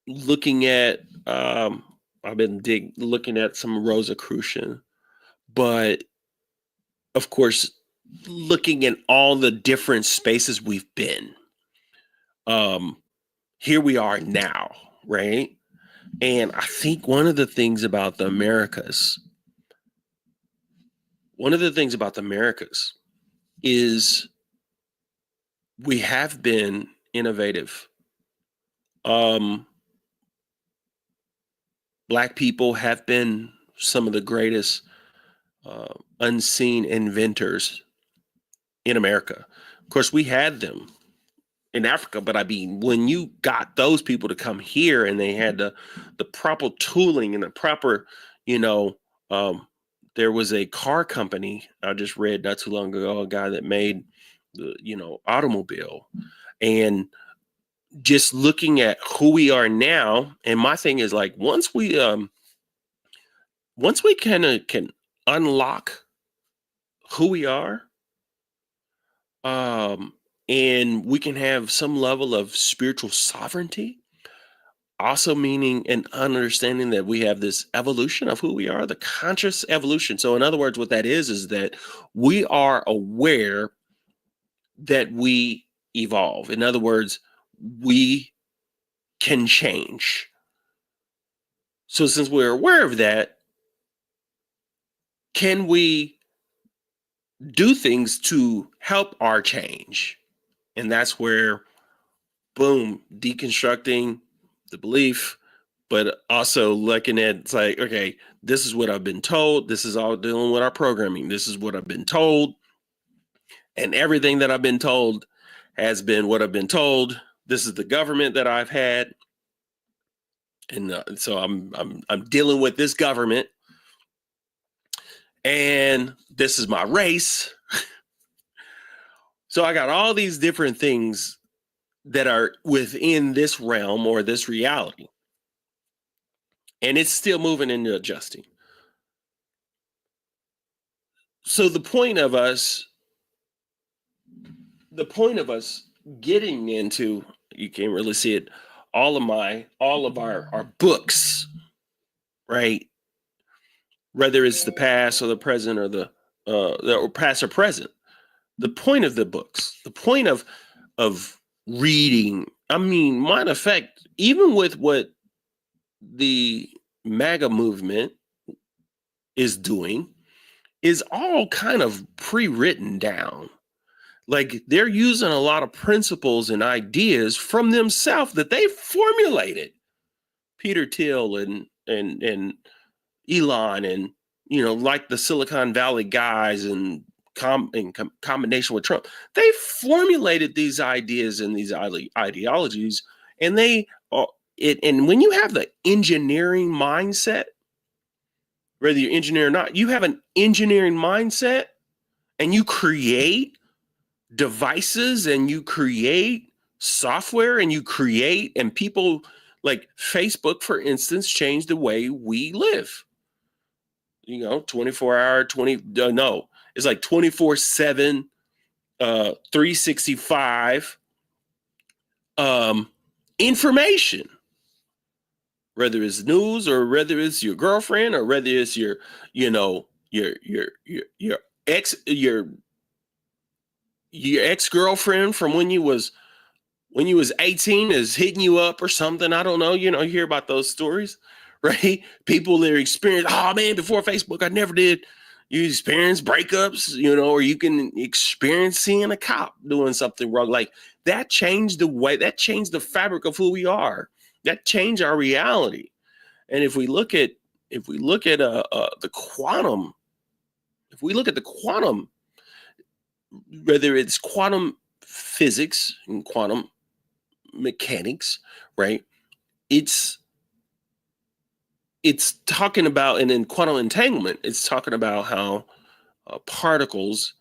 looking at, I've been looking at some Rosicrucian, but of course, looking at all the different spaces we've been, um, here we are now, right? And I think one of the things about the Americas is we have been innovative. Um, Black people have been some of the greatest unseen inventors in America. Of course, we had them in Africa, but I mean, when you got those people to come here and they had the proper tooling and the proper, you know, there was a car company I just read not too long ago, a guy that made the, automobile, and just looking at who we are now. And my thing is, like, once we kind of can unlock who we are, um, and we can have some level of spiritual sovereignty, also meaning and understanding that we have this evolution of who we are, the conscious evolution. So in other words, what that is that we are aware that we evolve. In other words, we can change. So since we're aware of that, can we do things to help our change? And that's where, boom, deconstructing the belief, but also looking at, it's like, okay, this is what I've been told. This is all dealing with our programming. This is what I've been told. And everything that I've been told has been what I've been told. This is the government that I've had. And so I'm dealing with this government. And this is my race. So I got all these different things that are within this realm or this reality. And it's still moving and adjusting. So the point of us getting into, you can't really see it, all of our books, right? Whether it's the past or the present or the or past or present. The point of the books, the point of reading. I mean, matter of fact, even with what the MAGA movement is doing, is all kind of pre-written down. Like they're using a lot of principles and ideas from themselves that they formulated. Peter Thiel and Elon and, you know, like the Silicon Valley guys and combination with Trump, they formulated these ideas and these ideologies, and they are it. And when you have the engineering mindset, whether you're engineer or not, you have an engineering mindset, and you create devices and you create software and you create, and people like Facebook, for instance, changed the way we live. You know, 24-hour, it's like 24/7, 365 information, whether it's news or whether it's your girlfriend or whether it's your, you know, your ex-girlfriend from when you was 18 is hitting you up or something. I don't know. You know, you hear about those stories, right? People that experience, oh man, before Facebook, I never did. You experience breakups, you know, or you can experience seeing a cop doing something wrong. Like that changed the fabric of who we are. That changed our reality. And if we look at the quantum, whether it's quantum physics and quantum mechanics, right? It's talking about, and in quantum entanglement, it's talking about how particles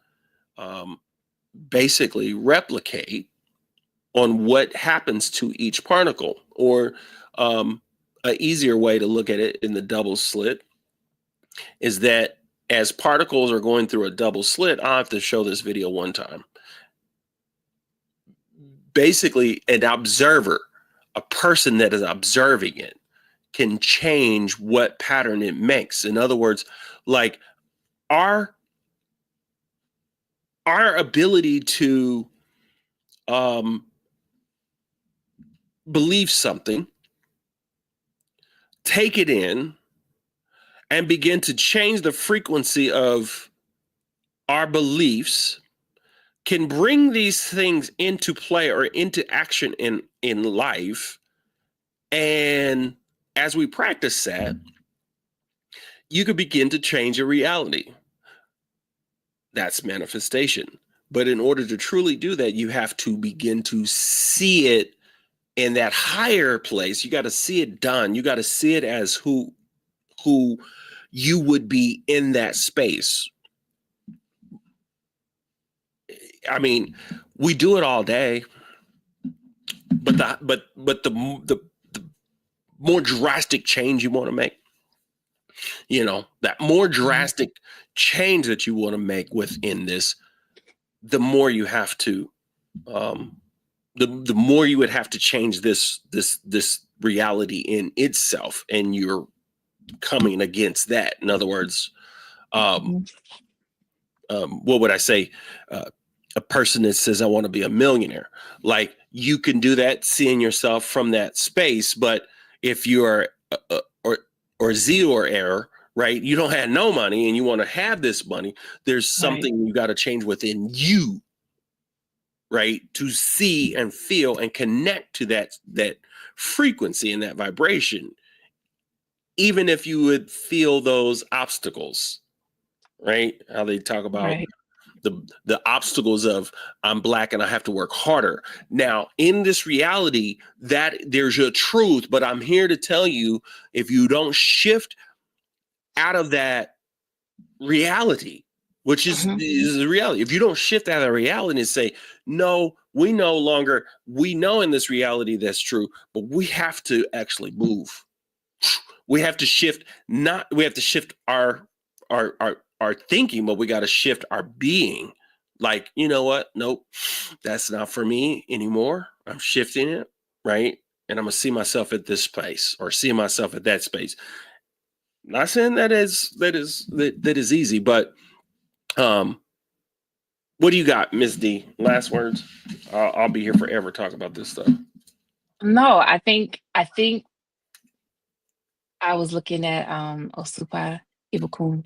basically replicate on what happens to each particle. Or an easier way to look at it in the double slit is that as particles are going through a double slit, I'll have to show this video one time. Basically, an observer, a person that is observing it, can change what pattern it makes. In other words, like our ability to believe something, take it in, and begin to change the frequency of our beliefs can bring these things into play or into action in life. And as we practice that, you could begin to change your reality. That's manifestation. But in order to truly do that, you have to begin to see it in that higher place. You got to see it done. You got to see it as who you would be in that space. I mean, we do it all day, but the more drastic change you want to make, you know, that more drastic change that you want to make within this, the more you have to, the more you would have to change this reality in itself, and you're coming against that. In other words, what would I say? A person that says, I want to be a millionaire, like you can do that, seeing yourself from that space. But if you're or zero or error, right? You don't have no money and you want to have this money. There's something you got to change within you, right? To see and feel and connect to that frequency and that vibration, even if you would feel those obstacles, right? How they talk about the obstacles of I'm Black and I have to work harder. Now, in this reality, that there's your truth, but I'm here to tell you, if you don't shift out of that reality, which is the reality. If you don't shift out of reality and say, no, we no longer, we know in this reality that's true, but we have to actually move. We have to shift, we have to shift our thinking, but we got to shift our being. Like, you know what? Nope, that's not for me anymore. I'm shifting it, right? And I'm gonna see myself at this place or see myself at that space. Not saying that is easy, but what do you got, Miss D? Last words. I'll be here forever talking about this stuff. No, I think I was looking at Osupa Ibukun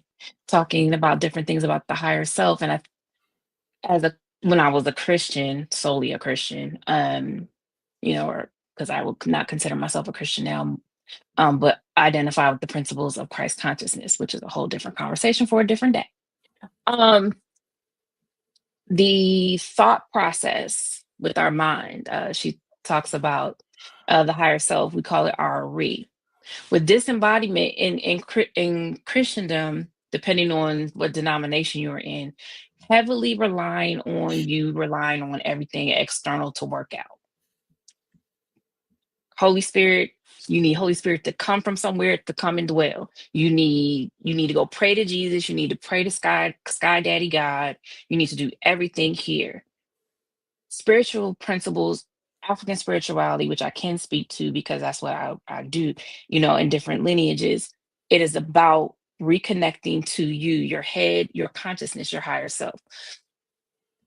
talking about different things about the higher self, and when I was a Christian, solely a Christian, or because I would not consider myself a Christian now, but identify with the principles of Christ consciousness, which is a whole different conversation for a different day. The thought process with our mind, she talks about the higher self. We call it our re. With disembodiment in Christendom, depending on what denomination you're in, heavily relying on everything external to work out. Holy Spirit, you need Holy Spirit to come from somewhere to come and dwell. You need to go pray to Jesus. You need to pray to Sky Daddy God. You need to do everything here. Spiritual principles, African spirituality, which I can speak to because that's what I do, in different lineages. It is about reconnecting to you, your head, your consciousness, your higher self.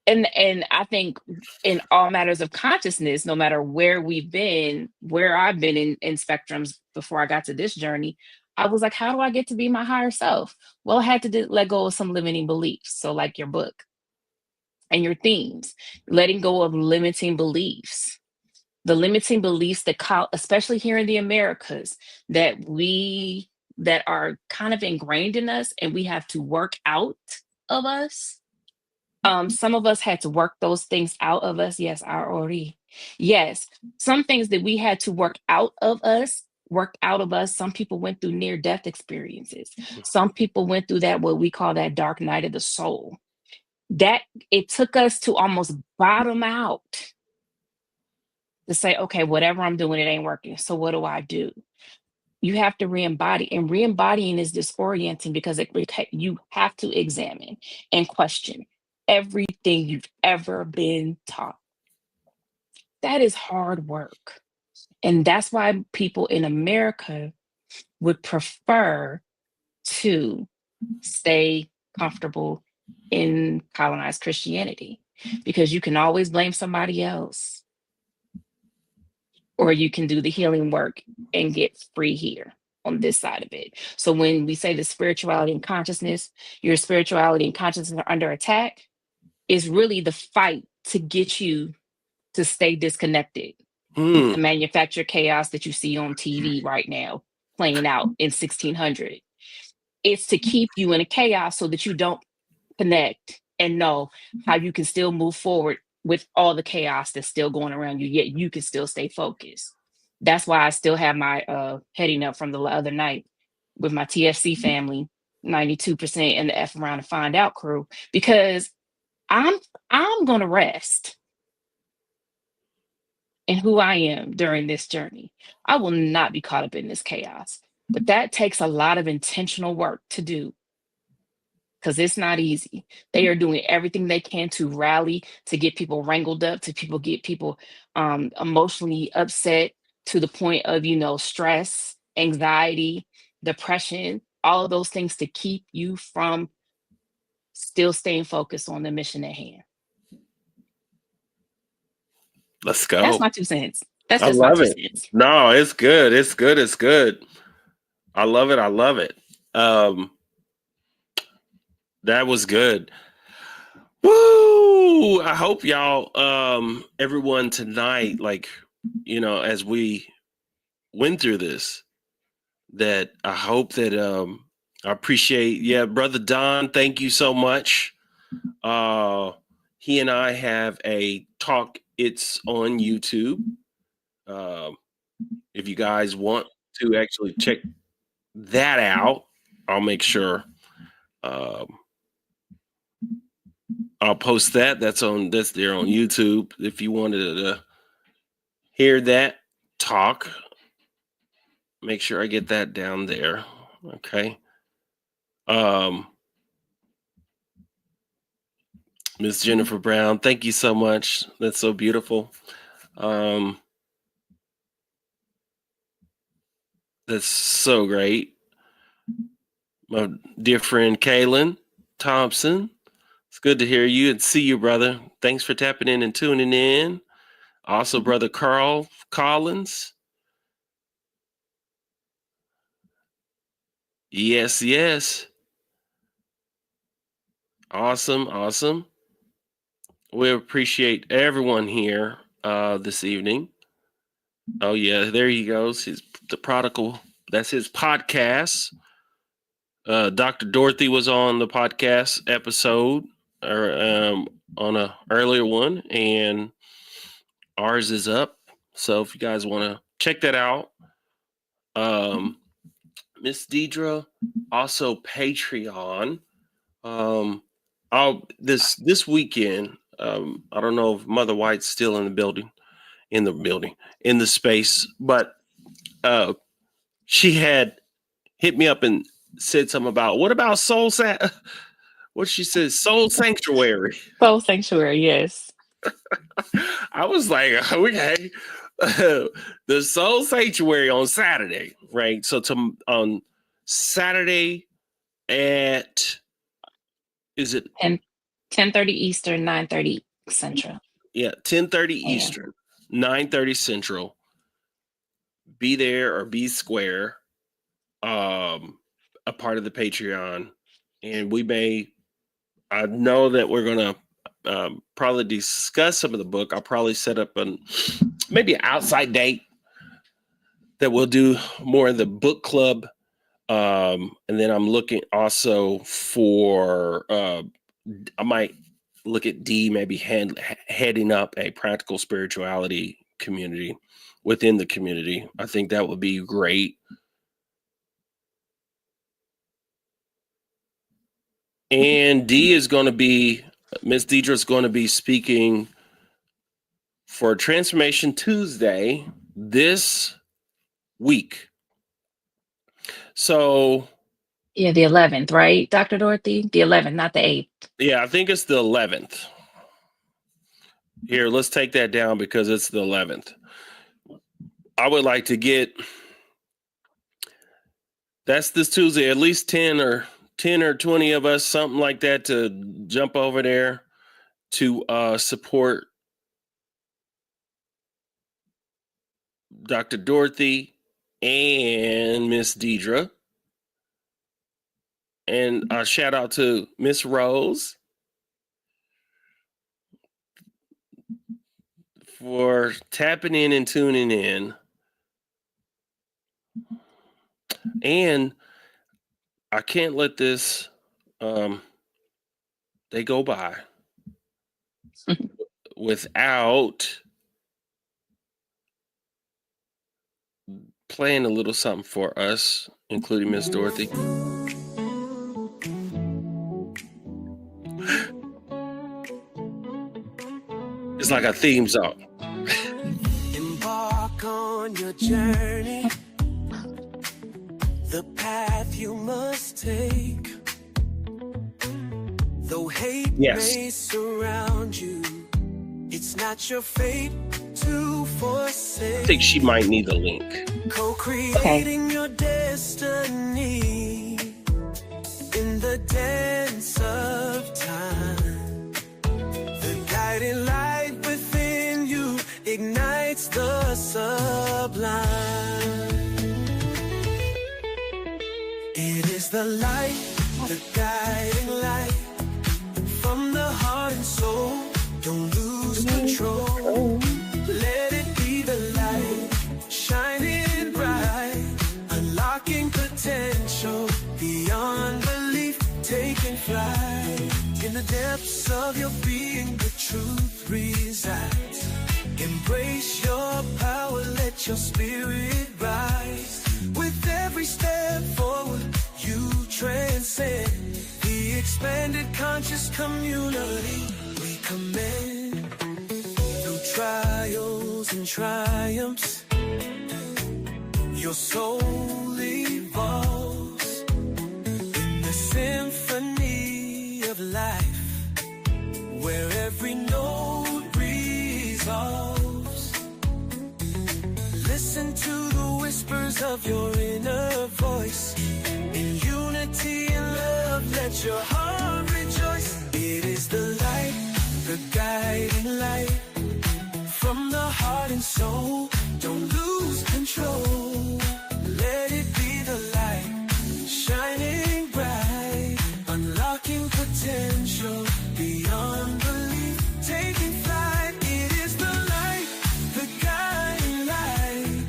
And I think in all matters of consciousness, no matter where I've been in spectrums before I got to this journey, I was like, how do I get to be my higher self? Well, I had to let go of some limiting beliefs. So like your book and your themes, letting go of limiting beliefs. The limiting beliefs that especially here in the Americas, that are kind of ingrained in us and we have to work out of us. Some of us had to work those things out of us. Yes, Ori. Yes, some things that we had to work out of us, worked out of us. Some people went through near-death experiences. Some people went through that, what we call that dark night of the soul. That it took us to almost bottom out to say, okay, whatever I'm doing, it ain't working. So what do I do? You have to re-embody, and re-embodying is disorienting because you have to examine and question everything you've ever been taught. That is hard work. And that's why people in America would prefer to stay comfortable in colonized Christianity, because you can always blame somebody else, or you can do the healing work and get free here on this side of it. So when we say the spirituality and consciousness, your spirituality and consciousness are under attack, is really the fight to get you to stay disconnected. The manufactured chaos that you see on TV right now playing out in 1600. It's to keep you in a chaos so that you don't connect and know how you can still move forward with all the chaos that's still going around you, yet you can still stay focused. That's why I still have my heading up from the other night with my TFC family, 92% and the F around to find out crew, because I'm gonna rest in who I am during this journey. I will not be caught up in this chaos. But that takes a lot of intentional work to do, because it's not easy. They are doing everything they can to rally, to get people wrangled up, get people emotionally upset to the point of, stress, anxiety, depression, all of those things to keep you from still staying focused on the mission at hand. Let's go. That's my 2 cents. That's I just my love 2 it. cents. No, it's good. It's good. It's good. I love it. I love it. That was good. Woo! I hope y'all, everyone tonight, as we went through this, that I hope that I appreciate, Brother Don, thank you so much. He and I have a talk. It's on YouTube. If you guys want to actually check that out, I'll make sure I'll post that. That's there on YouTube. If you wanted to hear that talk, make sure I get that down there. Okay. Miss Jennifer Brown, thank you so much. That's so beautiful. That's so great. My dear friend Kaylin Thompson, it's good to hear you and see you, brother. Thanks for tapping in and tuning in. Also, brother Carl Collins. Yes, yes. Awesome. We appreciate everyone here this evening. Oh yeah, there he goes. The prodigal. That's his podcast. Dr. Dorothy was on the podcast episode, or on a earlier one, and ours is up. So if you guys want to check that out, Miss Deidre, also Patreon. This weekend. I don't know if Mother White's still in the space, but she had hit me up and said something about what about what she said, Soul Sanctuary. Soul Sanctuary, yes. I was like, okay, the Soul Sanctuary on Saturday, right? So on Saturday at, is it 10:30 Eastern, 9:30 Central. Yeah, 10:30 Eastern, 9:30 Central. Be there or be square. A part of the Patreon, and I know that we're gonna probably discuss some of the book. I'll probably set up maybe an outside date that we'll do more of the book club. And then I'm looking also for I might look at maybe heading up a practical spirituality community within the community. I think that would be great. And Miss Deidre is going to be speaking for Transformation Tuesday this week. So, yeah, the 11th, right, Dr. Dorothy? The 11th, not the 8th. Yeah, I think it's the 11th. Here, let's take that down because it's the 11th. I would like to that's this Tuesday, at least 10 or 20 of us, something like that, to jump over there to support Dr. Dorothy and Miss Deidre. And a shout out to Miss Rose for tapping in and tuning in. And I can't let this they go by without playing a little something for us, including Miss Dorothy. It's like a theme song. Embark on your journey, the path you must take. Though hate may surround you, it's not your fate to forsake. I think she might need the link. Co-creating your destiny in the dance of time. The guiding light within you ignites the sublime. It is the light, the guiding light from the heart and soul. Don't lose control. Let it be the light, shining bright, unlocking potential beyond belief, taking flight. In the depths of your being, the truth resides. Embrace your power, let your spirit rise. With every step forward, you transcend the expanse. expanded conscious community. We commend through trials and triumphs. Your soul evolves in the symphony of life, where every note resolves. Listen to the whispers of your inner voice. In unity and love, let your heart rejoice. It is the light, the guiding light, from the heart and soul. Don't lose control. Let it be the light, shining bright, unlocking potential beyond belief, taking flight. It is the light, the guiding light,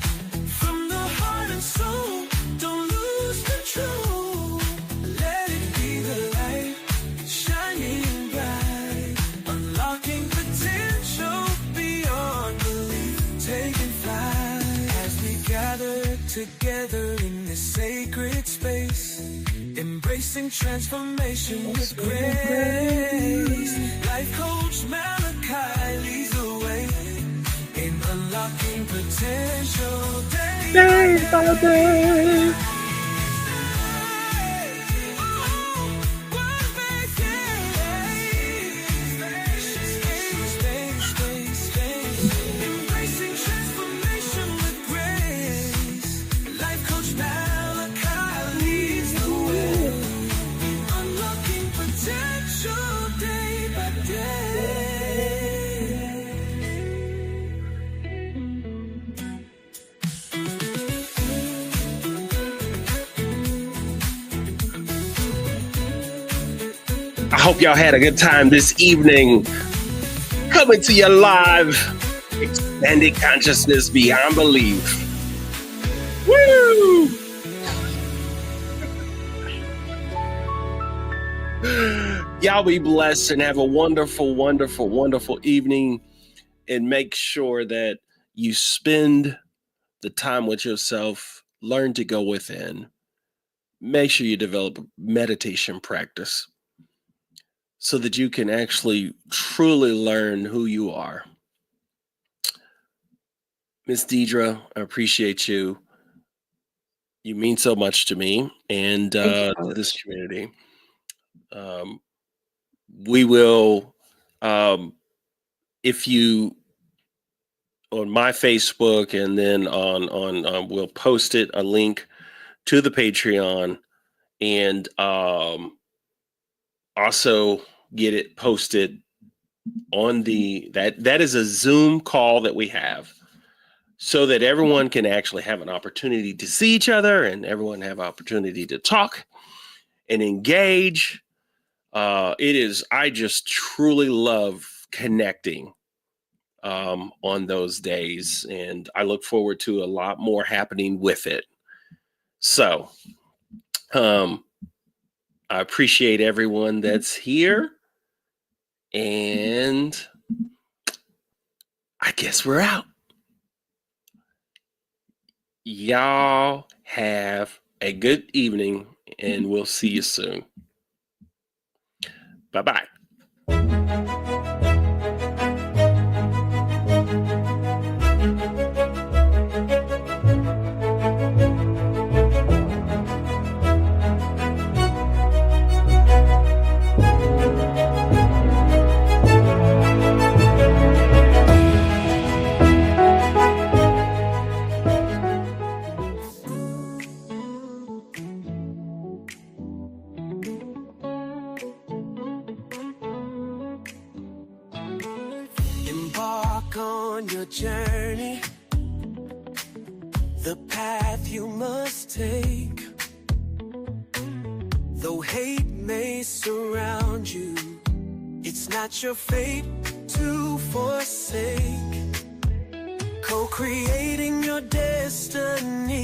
from the heart and soul. Don't lose control. Let it be the light, shining bright, unlocking potential beyond belief, taking flight. As we gather together in this sacred space, embracing transformation with grace. Life coach Malachi leads the way in unlocking potential day by day. Embracing transformation with grace. Life coach Malachi leads the way, unlocking potential day by day. I hope y'all had a good time this evening. Coming to you live, expanded consciousness beyond belief. Woo! Y'all be blessed and have a wonderful, wonderful, wonderful evening. And make sure that you spend the time with yourself, learn to go within. Make sure you develop a meditation practice so that you can actually truly learn who you are. Miss Deidre, I appreciate you. You mean so much to me and to this community. We will, if you, on my Facebook, and then on we'll post it, a link to the Patreon, and also get it posted on that is a Zoom call that we have, so that everyone can actually have an opportunity to see each other and everyone have opportunity to talk and engage. I just truly love connecting on those days, and I look forward to a lot more happening with it. So I appreciate everyone that's here, and I guess we're out. Y'all have a good evening, and we'll see you soon. Bye-bye. On your journey, the path you must take. Though hate may surround you, it's not your fate to forsake. Co-creating your destiny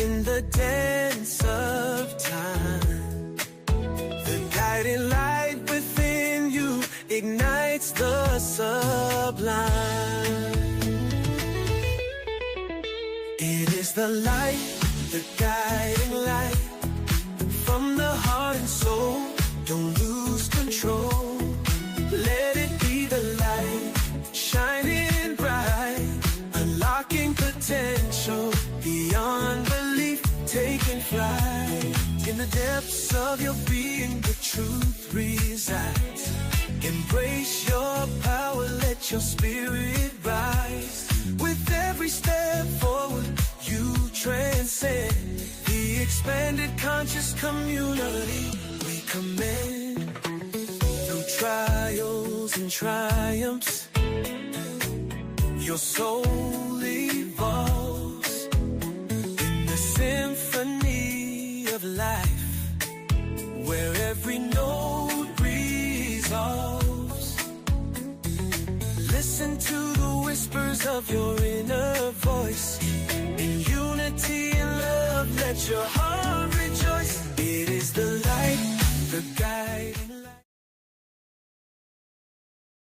in the dance of time. The guiding light within you ignites the sublime. It is the light, the guiding light, from the heart and soul. don't lose control. Let it be the light, shining bright, unlocking potential beyond belief, taking flight. In the depths of your being, the truth resides. Embrace your power, let your spirit rise. With every step forward, you transcend the expanded conscious community we commend. Through trials and triumphs, your soul evolves in the symphony of life, where every note resolves. Listen to the whispers of your inner voice. In unity and love, let your heart